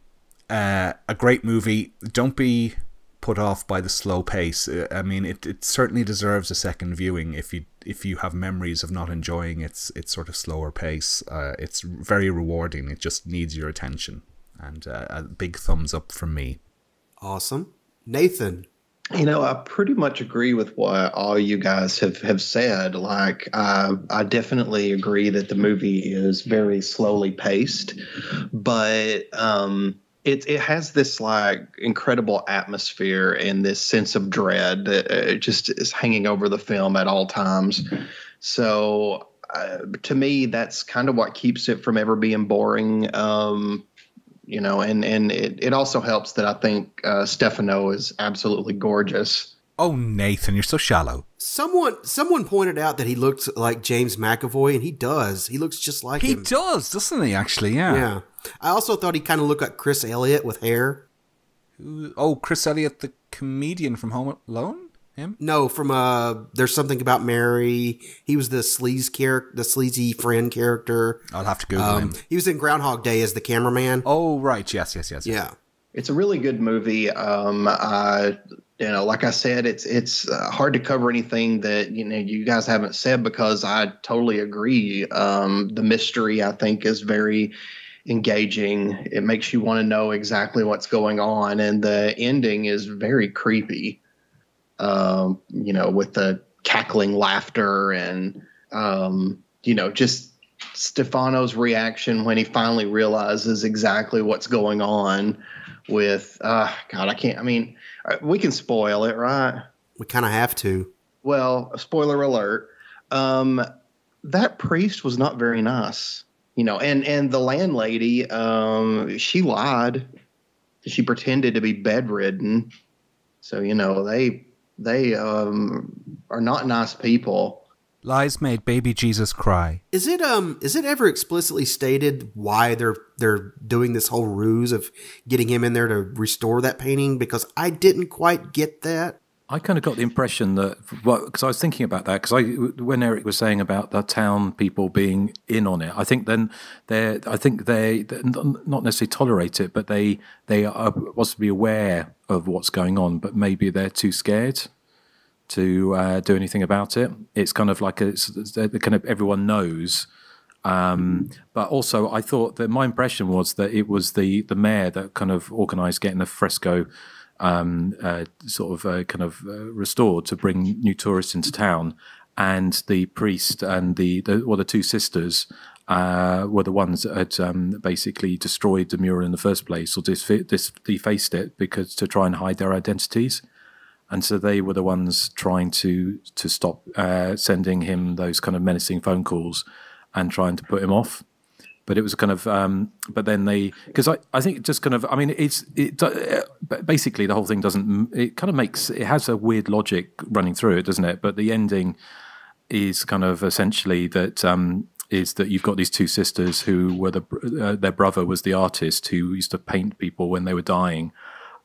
a great movie. Don't be put off by the slow pace. I mean, it certainly deserves a second viewing if you have memories of not enjoying its sort of slower pace. It's very rewarding. It just needs your attention, and a big thumbs up from me. Awesome. Nathan, I pretty much agree with what all you guys have said. Like, I definitely agree that the movie is very slowly paced, but it has this like incredible atmosphere and this sense of dread that just is hanging over the film at all times. So to me, that's kind of what keeps it from ever being boring. And it also helps that I think Stefano is absolutely gorgeous. Oh, Nathan, you're so shallow. Someone pointed out that he looked like James McAvoy, and he does. He looks just like him. He does, doesn't he, actually? Yeah. Yeah. I also thought he kind of looked like Chris Elliott with hair. Oh, Chris Elliott, the comedian from Home Alone? Him? No, from There's Something About Mary. He was the sleazy friend character. I'll have to Google him. He was in Groundhog Day as the cameraman. Oh, right. Yes. Yeah. It's a really good movie. Like I said, it's hard to cover anything that you guys haven't said because I totally agree. The mystery, I think, is very engaging. It makes you want to know exactly what's going on, and the ending is very creepy. With the cackling laughter and just Stefano's reaction when he finally realizes exactly what's going on with God, I can't. I mean, we can spoil it, right? We kind of have to. Well, spoiler alert. That priest was not very nice, and the landlady, she lied. She pretended to be bedridden. So, they are not nice people. Lies made baby Jesus cry. Is it ever explicitly stated why they're doing this whole ruse of getting him in there to restore that painting? Because I didn't quite get that. I kind of got the impression that, because I was thinking about that, because when Eric was saying about the town people being in on it, I think they not necessarily tolerate it, but they are possibly aware of what's going on, but maybe they're too scared to do anything about it. It's kind of like kind of everyone knows. But also, I thought that my impression was that it was the mayor that kind of organised getting the fresco restored to bring new tourists into town, and the priest and the two sisters were the ones that had basically destroyed the mural in the first place, or defaced it because to try and hide their identities. And so they were the ones trying to stop sending him those kind of menacing phone calls and trying to put him off. But it was kind of, but then because I think it just kind of, I mean, basically the whole thing it has a weird logic running through it, doesn't it? But the ending is kind of essentially that, is that you've got these two sisters who were their brother was the artist who used to paint people when they were dying.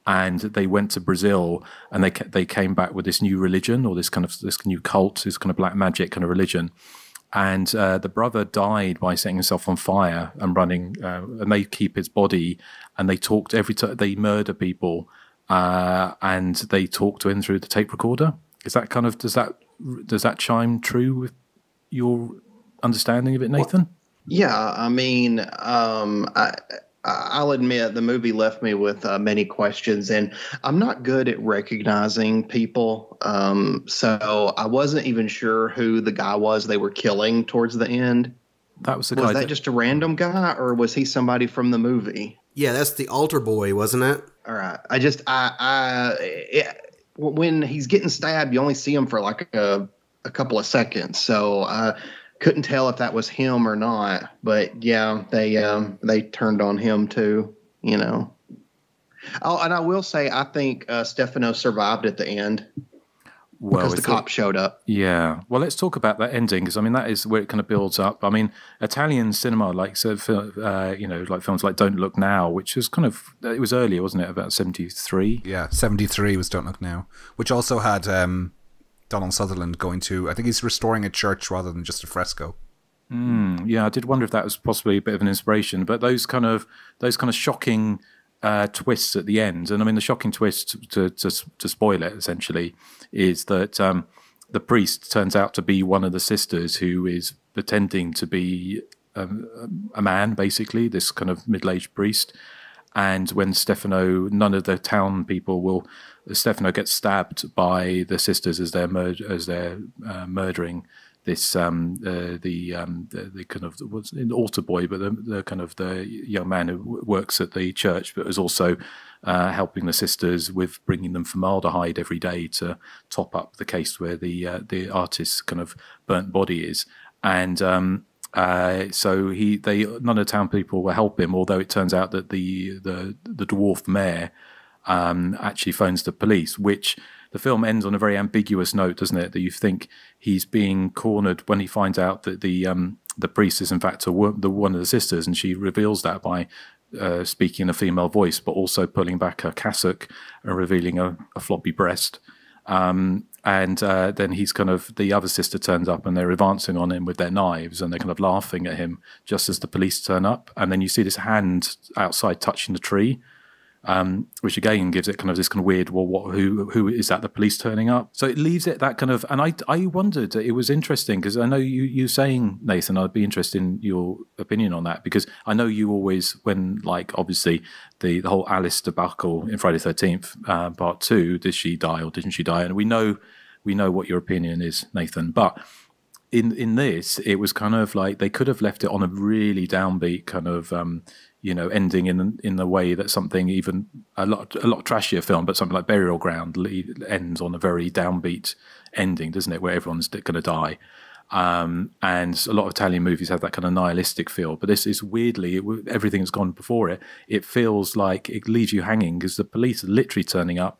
And they went to Brazil, and they came back with this new religion, or this new cult, this kind of black magic kind of religion. And the brother died by setting himself on fire and running. And they keep his body, and they talked every time they murder people, and they talk to him through the tape recorder. Is that kind of does that chime true with your understanding of it, Nathan? Yeah, I mean, I'll admit the movie left me with many questions, and I'm not good at recognizing people. So I wasn't even sure who the guy was they were killing towards the end. That was the guy. Was that just a random guy, or was he somebody from the movie? Yeah, that's the altar boy, wasn't it? All right. When he's getting stabbed, you only see him for like a couple of seconds. So I couldn't tell if that was him or not, but yeah, they turned on him too, Oh, and I will say, I think Stefano survived at the end because the cop showed up. Yeah. Well, let's talk about that ending, because I mean that is where it kind of builds up. I mean, Italian cinema, like like films like Don't Look Now, which was it was earlier, wasn't it? About 73. Yeah, 73 was Don't Look Now, which also had Donald Sutherland going to, I think he's restoring a church rather than just a fresco. Yeah, I did wonder if that was possibly a bit of an inspiration, but those kind of shocking twists at the end, and I mean the shocking twist to spoil it essentially is that the priest turns out to be one of the sisters who is pretending to be a man, basically this kind of middle-aged priest, And when Stefano, none of the town people will. Stefano gets stabbed by the sisters as they're murdering this the kind of what's an altar boy, but the kind of the young man who works at the church, but was also helping the sisters with bringing them formaldehyde every day to top up the case where the artist's kind of burnt body is, and so none of the town people will help him. Although it turns out that the dwarf mayor actually phones the police, which the film ends on a very ambiguous note, doesn't it? That you think he's being cornered when he finds out that the priest is in fact one of the sisters, and she reveals that by speaking in a female voice, but also pulling back her cassock and revealing a floppy breast. And then he's kind of, the other sister turns up and they're advancing on him with their knives and they're kind of laughing at him just as the police turn up. And then you see this hand outside touching the tree, which again gives it kind of this kind of weird, well, who is that? The police turning up? So it leaves it that kind of, and I wondered, it was interesting because I know you saying, Nathan, I'd be interested in your opinion on that, because I know you always, when like obviously the whole Alice debacle in Friday the 13th part 2, did she die or didn't she die? And we know what your opinion is, Nathan, but in this, it was kind of like they could have left it on a really downbeat kind of ending in the way that something even a lot trashier film, but something like Burial Ground ends on a very downbeat ending, doesn't it, where everyone's going to die. And a lot of Italian movies have that kind of nihilistic feel, but this is weirdly, everything that's gone before it, it feels like it leaves you hanging because the police are literally turning up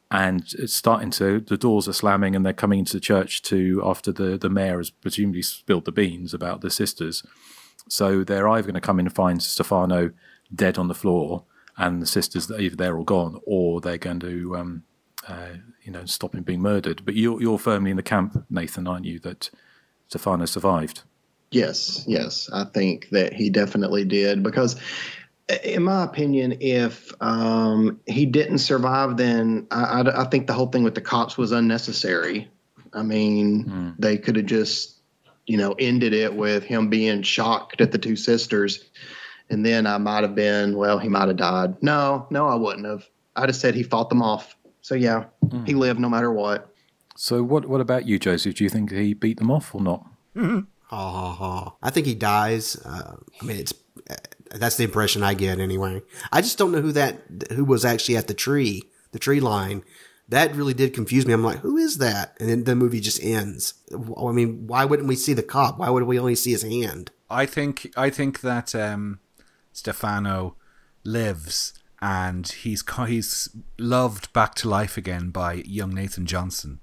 and it's the doors are slamming and they're coming into the church after the mayor has presumably spilled the beans about the sisters. So they're either going to come in and find Stefano dead on the floor and the sisters either there or gone, or they're going to stop him being murdered. But you're firmly in the camp, Nathan, aren't you, that Stefano survived? Yes, I think that he definitely did, because in my opinion, if he didn't survive, then I think the whole thing with the cops was unnecessary. I mean, they could have just, ended it with him being shocked at the two sisters. And then I might have been, well, he might have died. No, I wouldn't have. I'd have said he fought them off. So, yeah, he lived no matter what. So what about you, Joseph? Do you think he beat them off or not? I think he dies. That's the impression I get anyway. I just don't know who was actually at the tree line. That really did confuse me. I'm like, who is that? And then the movie just ends. I mean, why wouldn't we see the cop? Why would we only see his hand? I think that Stefano lives and he's loved back to life again by young Nathan Johnson.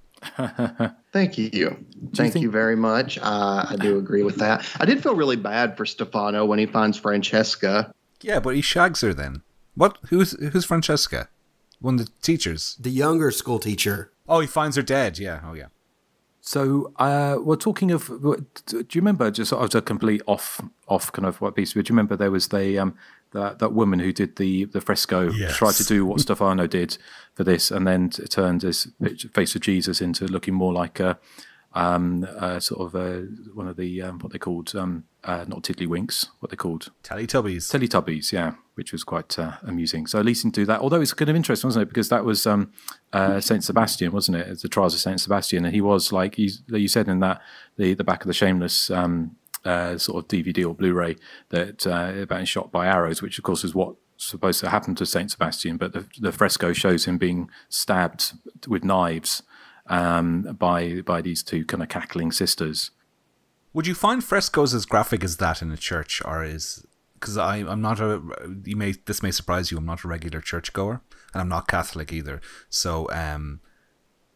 Thank you. Thank you very much. I do agree with that. I did feel really bad for Stefano when he finds Francesca. Yeah, but he shags her then. What? Who's Francesca? One of the teachers. The younger school teacher. Oh, he finds her dead. Yeah. Oh, yeah. So we're talking of. Do you remember? Just sort of a complete off kind of what piece. But do you remember there was that woman who did the fresco, yes. Tried to do what Stefano did for this, and then turned his face of Jesus into looking more like a sort of one of the what they called not tiddlywinks, what they called Teletubbies, yeah, which was quite amusing. So at least he didn't do that. Although it's kind of interesting, wasn't it? Because that was Saint Sebastian, wasn't it? It's the Trials of Saint Sebastian, and he was like you said in that the back of the Shameless sort of DVD or Blu-ray that about him shot by arrows, which of course is what supposed to happen to Saint Sebastian, but the fresco shows him being stabbed with knives by these two kind of cackling sisters. Would you find frescoes as graphic as that in a church, or because I'm not this may surprise you, I'm not a regular churchgoer and I'm not Catholic either. So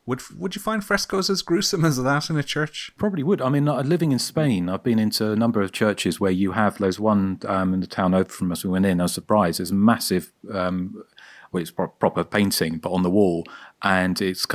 would you find frescoes as gruesome as that in a church? Probably would. I mean, living in Spain, I've been into a number of churches where you have those one in the town over from us we went in. I was surprised. There's a massive it's proper painting, but on the wall, and it's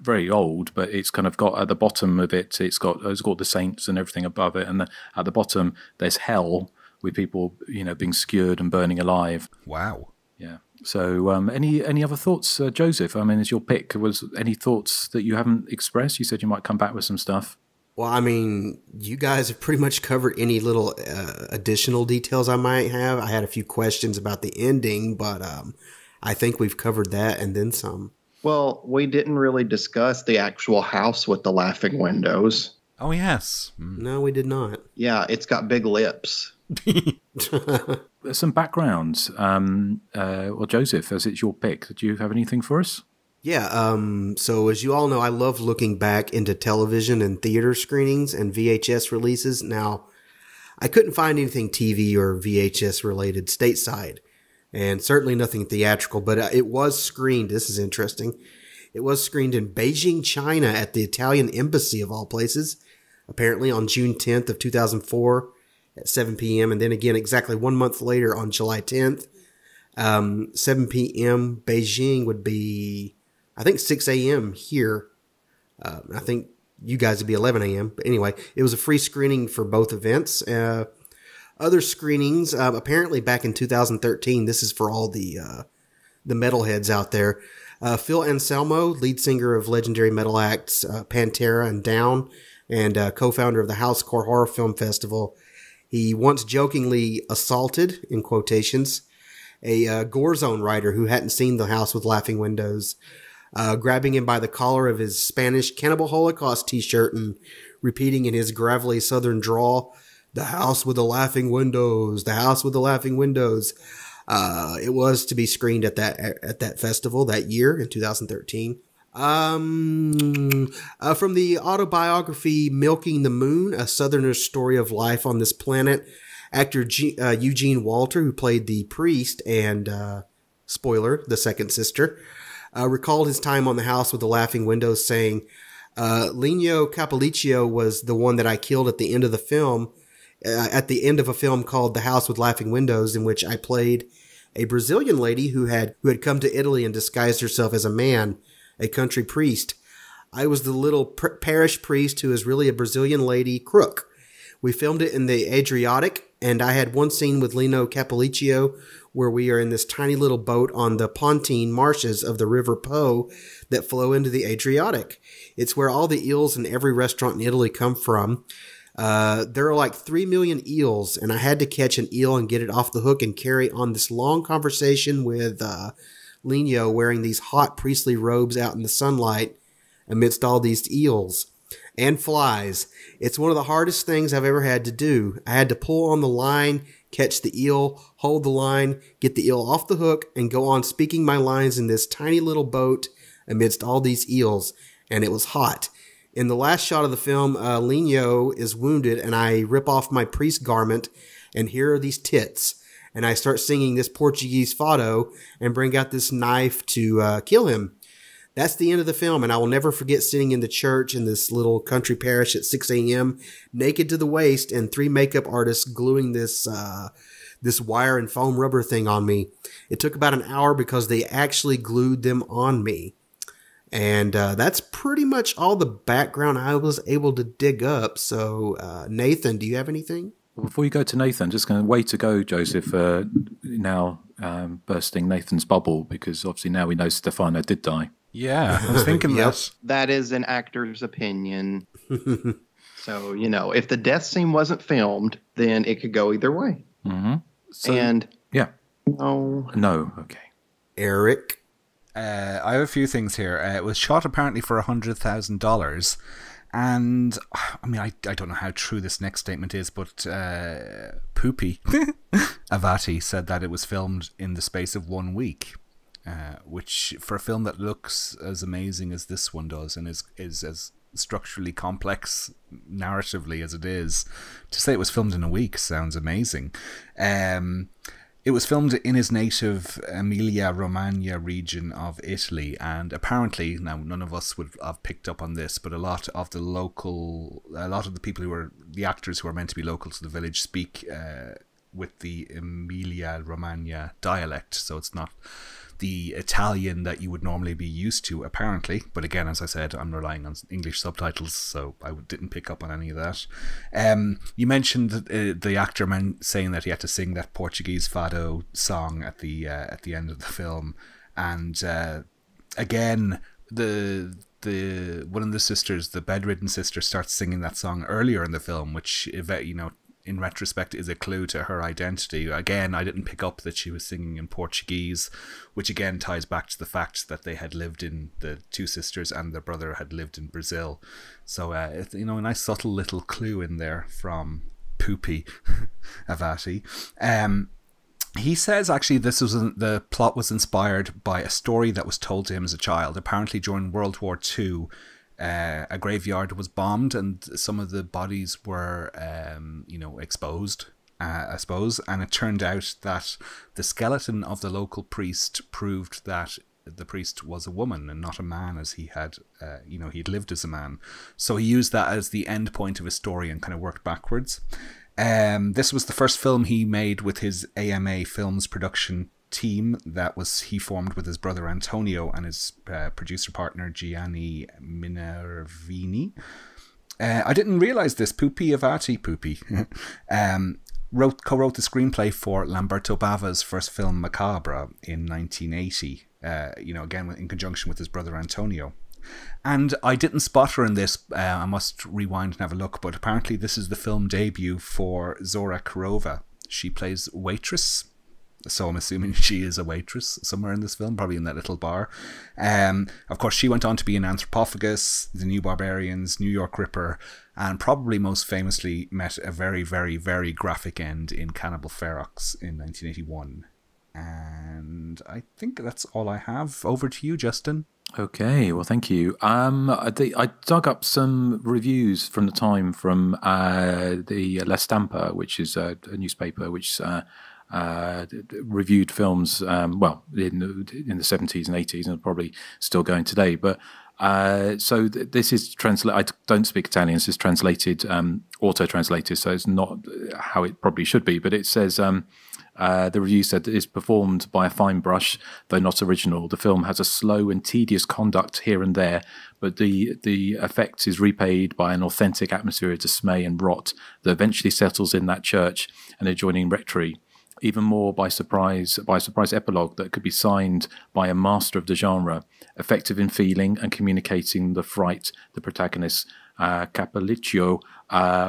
very old, but it's kind of got at the bottom of it, it's got the saints and everything above it, and at the bottom there's hell with people being skewered and burning alive. Wow. Yeah. So any other thoughts, Joseph? I mean, as your pick, was any thoughts that you haven't expressed? You said you might come back with some stuff. Well, I mean, you guys have pretty much covered any little additional details I might have. I had a few questions about the ending, but I think we've covered that and then some. Well, we didn't really discuss the actual house with the laughing windows. Oh, yes. No, we did not. Yeah, it's got big lips. Some backgrounds. Well, Joseph, as it's your pick, do you have anything for us? Yeah, so as you all know, I love looking back into television and theater screenings and VHS releases. Now, I couldn't find anything TV or VHS related stateside, and certainly nothing theatrical, but it was screened. This is interesting. It was screened in Beijing, China at the Italian Embassy of all places, apparently on June 10th of 2004 at 7 p.m. And then again, exactly 1 month later on July 10th, 7 p.m. Beijing would be, I think 6 a.m. here. I think you guys would be 11 a.m. But anyway, it was a free screening for both events. Other screenings, apparently back in 2013, this is for all the metalheads out there. Phil Anselmo, lead singer of legendary metal acts Pantera and Down, and co-founder of the Housecore Horror Film Festival, he once jokingly assaulted, in quotations, a Gore Zone writer who hadn't seen The House with Laughing Windows, grabbing him by the collar of his Spanish Cannibal Holocaust t-shirt and repeating in his gravelly southern drawl, "The House with the Laughing Windows, the House with the Laughing Windows." It was to be screened at that festival that year in 2013. From the autobiography Milking the Moon, A Southerner's Story of Life on This Planet, actor Eugene Walter, who played the priest and, spoiler, the second sister, recalled his time on The House with the Laughing Windows, saying, Lino Cappuliccio was the one that I killed at the end of the film, at the end of a film called The House with Laughing Windows, in which I played a Brazilian lady who had come to Italy and disguised herself as a man, a country priest. I was the little parish priest who is really a Brazilian lady crook. We filmed it in the Adriatic, and I had one scene with Lino Cappuliccio where we are in this tiny little boat on the Pontine marshes of the River Po that flow into the Adriatic. It's where all the eels in every restaurant in Italy come from. There are like 3 million eels, and I had to catch an eel and get it off the hook and carry on this long conversation with Lino wearing these hot priestly robes out in the sunlight amidst all these eels and flies. It's one of the hardest things I've ever had to do. I had to pull on the line, catch the eel, hold the line, get the eel off the hook, and go on speaking my lines in this tiny little boat amidst all these eels, and it was hot. In the last shot of the film, Lino is wounded, and I rip off my priest garment, and here are these tits. And I start singing this Portuguese fado and bring out this knife to kill him. That's the end of the film, and I will never forget sitting in the church in this little country parish at 6 a.m., naked to the waist, and 3 makeup artists gluing this wire and foam rubber thing on me. It took about an hour because they actually glued them on me. And that's pretty much all the background I was able to dig up. So, Nathan, do you have anything? Before you go to Nathan, just going to way to go, Joseph, now bursting Nathan's bubble, because obviously now we know Stefano did die. Yeah, I was thinking that. That is an actor's opinion. So, if the death scene wasn't filmed, then it could go either way. Mm-hmm. So, yeah. No, okay. Eric? I have a few things here. It was shot apparently for $100,000. And, I mean, I don't know how true this next statement is, but Poopy Avati said that it was filmed in the space of 1 week, which, for a film that looks as amazing as this one does and is as structurally complex narratively as it is, to say it was filmed in a week sounds amazing. It was filmed in his native Emilia-Romagna region of Italy, and apparently, now none of us would have picked up on this, but a lot of the people the actors who are meant to be local to the village speak with the Emilia-Romagna dialect, so it's not the Italian that you would normally be used to, apparently. But again, as I said, I'm relying on English subtitles, so I didn't pick up on any of that. You mentioned the actor saying that he had to sing that Portuguese fado song at the end of the film, and again, the one of the sisters, the bedridden sister, starts singing that song earlier in the film, which, you know, in retrospect is a clue to her identity. Again, I didn't pick up that she was singing in Portuguese, which again ties back to the fact that they had lived in, the two sisters and their brother had lived in Brazil. So, it's, you know, a nice subtle little clue in there from Pupi Avati. He says actually the plot was inspired by a story that was told to him as a child. Apparently during World War II, a graveyard was bombed and some of the bodies were, you know, exposed, I suppose. And it turned out that the skeleton of the local priest proved that the priest was a woman and not a man, as he had, you know, he'd lived as a man. So he used that as the end point of his story and kind of worked backwards. This was the first film he made with his AMA Films production team that he formed with his brother Antonio and his producer partner Gianni Minervini. I didn't realize this. Pupi Avati co-wrote the screenplay for Lamberto Bava's first film Macabre in 1980. You know, again in conjunction with his brother Antonio. And I didn't spot her in this. I must rewind and have a look, but apparently this is the film debut for Zora Kurova. She plays waitress, so I'm assuming she is a waitress somewhere in this film, probably in that little bar. Of course, she went on to be in Anthropophagus, The New Barbarians, New York Ripper, and probably most famously met a very, very, very graphic end in Cannibal Ferox in 1981. And I think that's all I have. Over to you, Justin. Okay, well, thank you. I dug up some reviews from the time from the La Stampa, which is a newspaper which reviewed films, well, in the 70s and 80s, and probably still going today. But so this is I don't speak Italian. This is translated, auto-translated, so it's not how it probably should be. But it says. The review said that it's performed by a fine brush, though not original. The film has a slow and tedious conduct here and there, but the effect is repaid by an authentic atmosphere of dismay and rot that eventually settles in that church and adjoining rectory. Even more by a surprise epilogue that could be signed by a master of the genre, effective in feeling and communicating the fright the protagonist Capolicchio,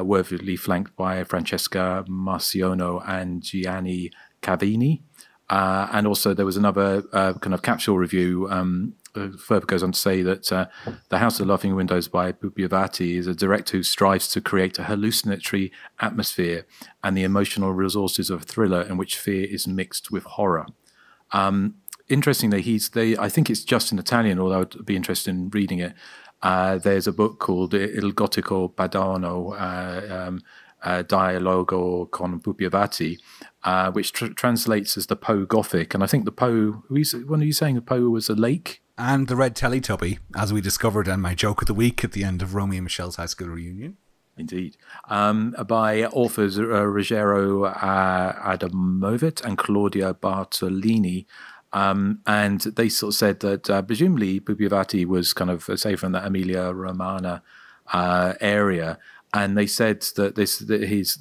worthily flanked by Francesca Marciono and Gianni Cavini. And also there was another kind of capsule review, further goes on to say that The House of Laughing Windows by Pupi Avati is a director who strives to create a hallucinatory atmosphere and the emotional resources of a thriller in which fear is mixed with horror. Interestingly, I think it's just in Italian, although I'd be interested in reading it. There's a book called Il Gotico Padano, Dialogo con Pupi Avati, which translates as the Poe Gothic. And I think the Poe, when are you saying the Poe was a lake? And the Red Teletubby, as we discovered in my joke of the week at the end of Romeo and Michelle's high school reunion. Indeed. By authors Ruggero Adamovit and Claudia Bartolini. And they sort of said that presumably Pupi Avati was kind of, say, from the Emilia Romagna area, and they said that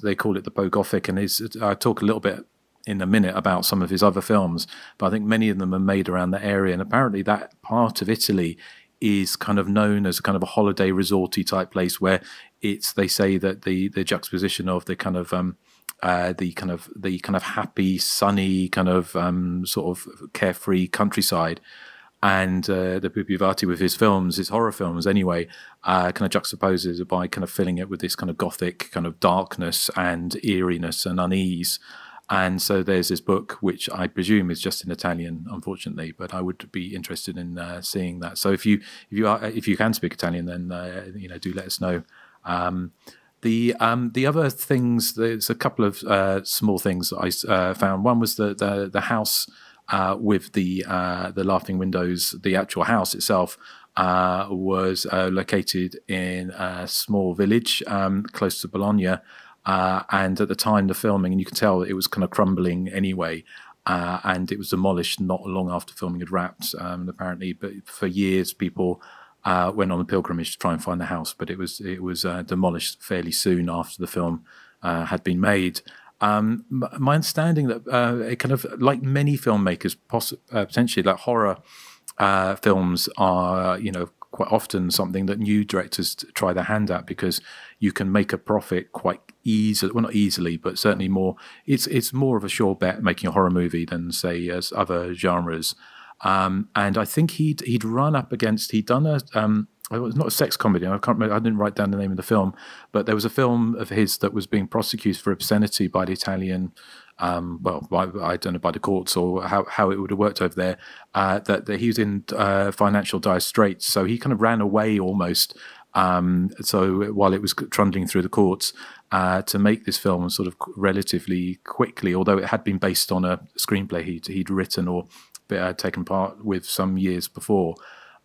they call it the Poe Gothic, and I'll talk a little bit in a minute about some of his other films, but I think many of them are made around that area, and apparently that part of Italy is kind of known as a kind of a holiday resorty type place where they say that the juxtaposition of the kind of the kind of happy, sunny, kind of sort of carefree countryside, and the Pupi Avati with his films, his horror films anyway, kind of juxtaposes it by kind of filling it with this kind of gothic kind of darkness and eeriness and unease. And so there's this book, which I presume is just in Italian, unfortunately, but I would be interested in seeing that. So if you can speak Italian, then do let us know. The other things, there's a couple of small things that I found. One was the house with the laughing windows. The actual house itself was located in a small village close to Bologna, and at the time the filming, and you can tell it was kind of crumbling anyway. And it was demolished not long after filming had wrapped, apparently. But for years, people went on a pilgrimage to try and find the house, but it was demolished fairly soon after the film had been made. My understanding that it kind of, like many filmmakers, potentially like horror films are, quite often something that new directors try their hand at, because you can make a profit quite easily. Well, not easily, but certainly more. It's more of a sure bet making a horror movie than, say, as other genres. And I think he'd run up against. He'd done a. It was not a sex comedy. I can't remember. I didn't write down the name of the film, but there was a film of his that was being prosecuted for obscenity by the Italian. I don't know, by the courts or how it would have worked over there. That he was in financial dire straits, so he kind of ran away almost. So while it was trundling through the courts, to make this film sort of relatively quickly, although it had been based on a screenplay he'd written or taken part with some years before.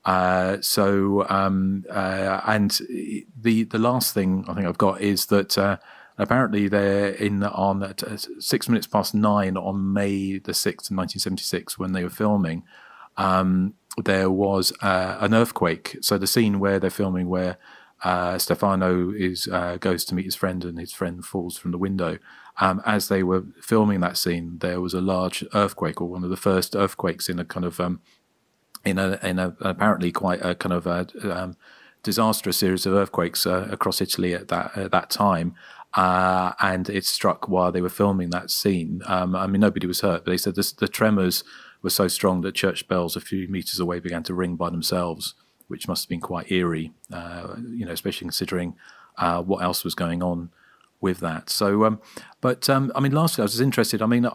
And the last thing I think I've got is that apparently they're on at 9:06 on May the 6th, 1976, when they were filming. There was an earthquake. So the scene where they're filming, where Stefano goes to meet his friend and his friend falls from the window. As they were filming that scene, there was a large earthquake, or one of the first earthquakes in a kind of in a apparently quite a kind of disastrous series of earthquakes across Italy at that time. And it struck while they were filming that scene. I mean, nobody was hurt, but they said the tremors were so strong that church bells a few meters away began to ring by themselves, which must have been quite eerie, especially considering what else was going on with that. So, I mean, lastly, I was just interested. I mean,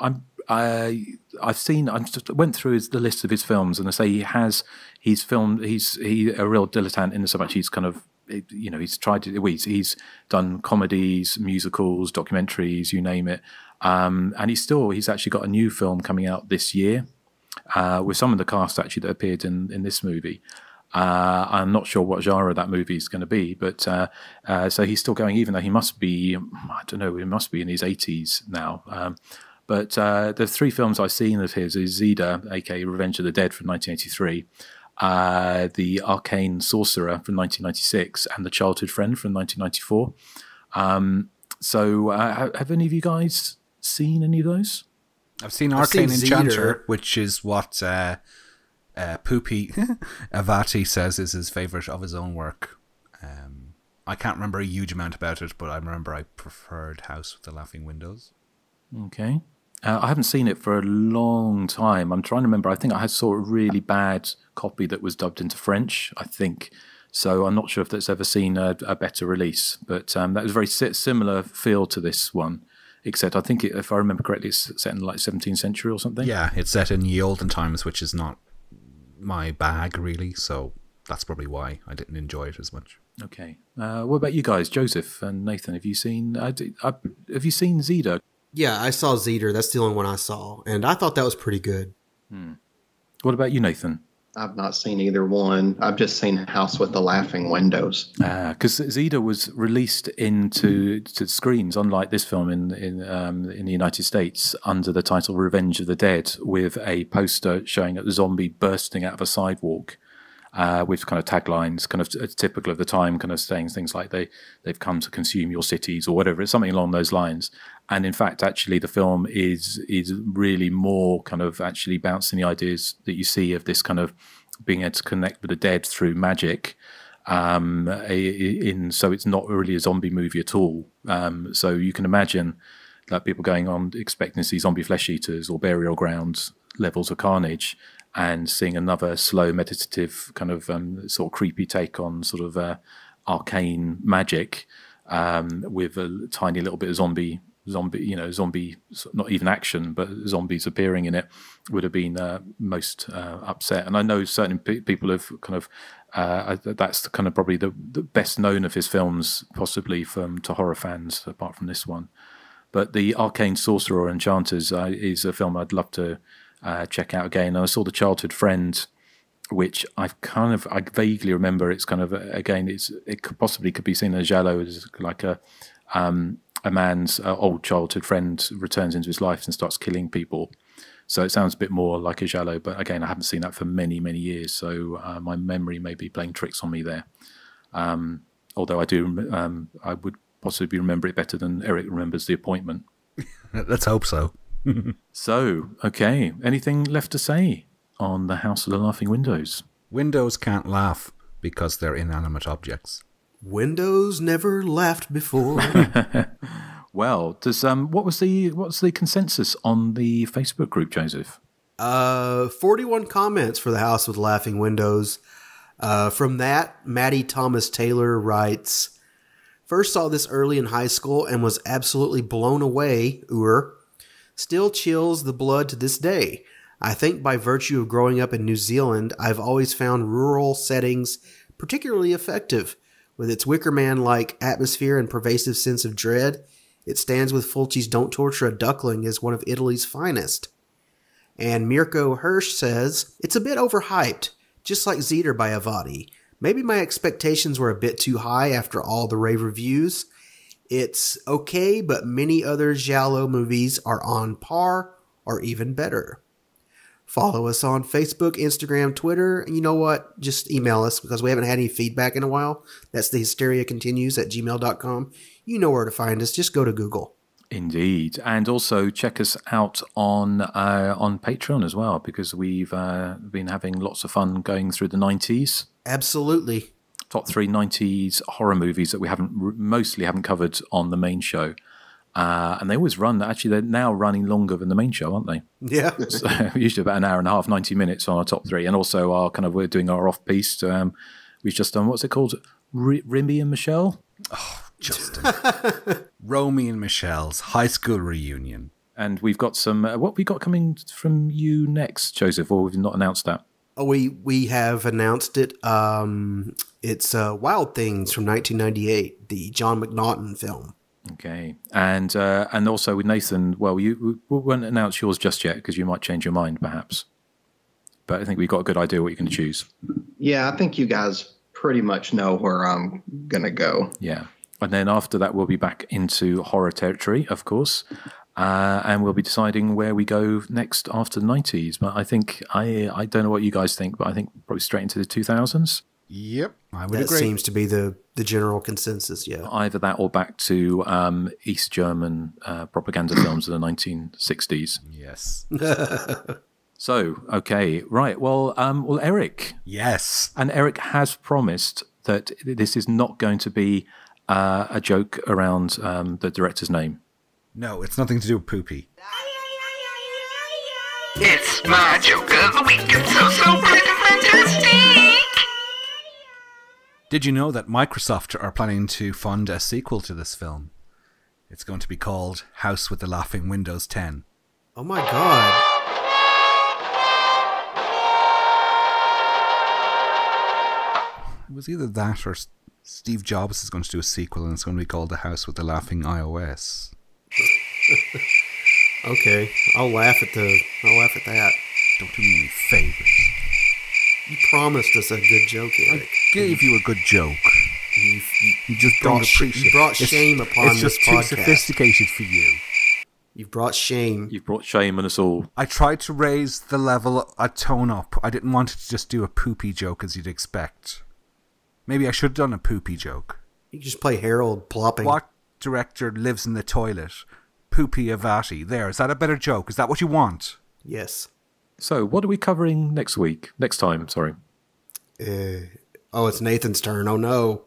I just went through the list of his films, and I say he's a real dilettante in so much he's kind of, he's tried to, he's done comedies, musicals, documentaries, you name it. And he's actually got a new film coming out this year with some of the cast actually that appeared in this movie. I'm not sure what genre that movie is going to be, but so he's still going, even though he must be, I don't know, he must be in his 80s now. But the three films I've seen of his is Zida, aka Revenge of the Dead from 1983, The Arcane Sorcerer from 1996, and The Childhood Friend from 1994. So have any of you guys seen any of those? I've seen Arcane Enchanter, which is what Poopy Avati says is his favourite of his own work. I can't remember a huge amount about it, but I remember I preferred House with the Laughing Windows. Okay. I haven't seen it for a long time. I'm trying to remember. I think I saw a really bad copy that was dubbed into French, I think. So I'm not sure if that's ever seen a better release. But that was a very similar feel to this one. Except I think, if I remember correctly, it's set in like 17th century or something. Yeah, it's set in ye olden times, which is not my bag, really. So that's probably why I didn't enjoy it as much. Okay. What about you guys, Joseph and Nathan? Have you seen Zida? Yeah, I saw Zeder. That's the only one I saw, and I thought that was pretty good. What about you, Nathan? I've not seen either one. I've just seen House with the Laughing Windows. Because Zeda was released to screens, unlike this film in the United States, under the title Revenge of the Dead, with a poster showing a zombie bursting out of a sidewalk, with kind of taglines, kind of typical of the time, kind of saying things like they've come to consume your cities or whatever. It's something along those lines. And in fact, actually, the film is really more kind of actually bouncing the ideas that you see of this kind of being able to connect with the dead through magic. So it's not really a zombie movie at all. So you can imagine that people going on expecting to see zombie flesh eaters or burial grounds levels of carnage, and seeing another slow, meditative kind of sort of creepy take on sort of arcane magic with a tiny little bit of zombie, not even action, but zombies appearing in it, would have been most upset. And I know certain people have kind of, that's kind of probably the best known of his films, possibly to horror fans, apart from this one. But The Arcane Sorcerer or Enchanters is a film I'd love to check out again. And I saw The Childhood Friend, which I vaguely remember. It's kind of, again, it could be seen as giallo, as like a man's old childhood friend returns into his life and starts killing people. So it sounds a bit more like a giallo, but again, I haven't seen that for many, many years. So my memory may be playing tricks on me there. Although I would possibly remember it better than Eric remembers The Appointment. Let's hope so. So, okay. Anything left to say on The House of the Laughing Windows? Windows can't laugh. because they're inanimate objects. Windows never laughed before. Well, does what's the consensus on the Facebook group, Joseph? 41 comments for the House with Laughing Windows. From that, Maddie Thomas Taylor writes, first saw this early in high school and was absolutely blown away, Still chills the blood to this day. I think by virtue of growing up in New Zealand, I've always found rural settings particularly effective. With its Wicker Man-like atmosphere and pervasive sense of dread, it stands with Fulci's Don't Torture a Duckling as one of Italy's finest. And Mirko Hirsch says, it's a bit overhyped, just like Zeter by Avati. Maybe my expectations were a bit too high after all the rave reviews. It's okay, but many other giallo movies are on par or even better. Follow us on Facebook, Instagram, Twitter, and you know what? Just email us because we haven't had any feedback in a while. That's thehysteriacontinues@gmail.com. You know where to find us. Just go to Google. Indeed. And also check us out on Patreon as well, because we've been having lots of fun going through the 90s. Absolutely. Top 3 90s horror movies that we mostly haven't covered on the main show. And they always run, actually they're now running longer than the main show, aren't they? Yeah. So usually about an hour and a half, 90 minutes on our top 3. And also we're doing our off-piece. We've just done, what's it called? Rimby and Michelle? Oh, Justin. Romy and Michelle's high school reunion. And we've got some, what we got coming from you next, Joseph, or we've not announced that? Oh, we have announced it. It's Wild Things from 1998, the John McNaughton film. Okay. And also with Nathan, well, we won't announce yours just yet because you might change your mind perhaps. But I think we've got a good idea what you're going to choose. Yeah, I think you guys pretty much know where I'm going to go. Yeah. And then after that, we'll be back into horror territory, of course. And we'll be deciding where we go next after the 90s. But I think, I don't know what you guys think, but I think probably straight into the 2000s. Yep, I would That agree. seems to be the general consensus, yeah. Either that or back to East German propaganda films of the 1960s. Yes. So, okay, right. Well, Eric. Yes. And Eric has promised that this is not going to be a joke around the director's name. No, it's nothing to do with Poopy. It's my joke of the week. It's so great and fantastic. Did you know that Microsoft are planning to fund a sequel to this film? It's going to be called House with the Laughing Windows 10. Oh my god. It was either that or Steve Jobs is going to do a sequel and it's going to be called The House with the Laughing iOS. Okay, I'll laugh at that. Don't do me any favors. You promised us a good joke, Eric. I gave you a good joke. You just don't appreciate it. You brought shame upon it's this just too podcast. sophisticated for you. You've brought shame. You've brought shame on us all. I tried to raise the level, a tone up. I didn't want it to just do a poopy joke as you'd expect. Maybe I should have done a poopy joke. You can just play Harold plopping. What director lives in the toilet? Poopy Avati. There, is that a better joke? Is that what you want? Yes. So, what are we covering next time, sorry. It's Nathan's turn. Oh no.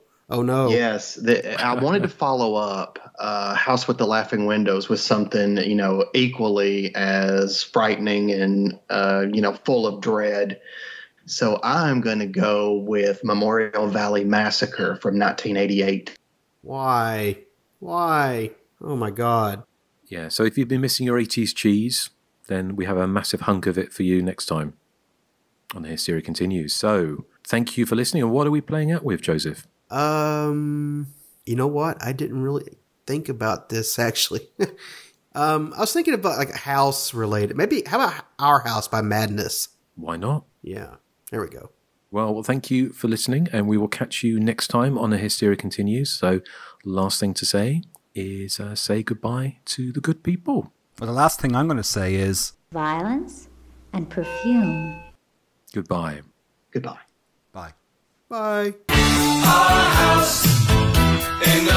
Yes, I wanted to follow up House with the Laughing Windows with something, equally as frightening and, full of dread. So I'm going to go with Memorial Valley Massacre from 1988. Why? Oh my god. Yeah, so if you've been missing your 80s cheese, then we have a massive hunk of it for you next time on the Hysteria Continues. So, thank you for listening. And what are we playing out with, Joseph? You know what? I didn't really think about this, actually. I was thinking about like a house related. Maybe, how about Our House by Madness? Why not? Yeah, there we go. Well, thank you for listening, and we will catch you next time on the Hysteria Continues. So, last thing to say is say goodbye to the good people. Well, the last thing I'm going to say is... Violence and perfume. Goodbye. Goodbye. Bye. Bye. Our house in the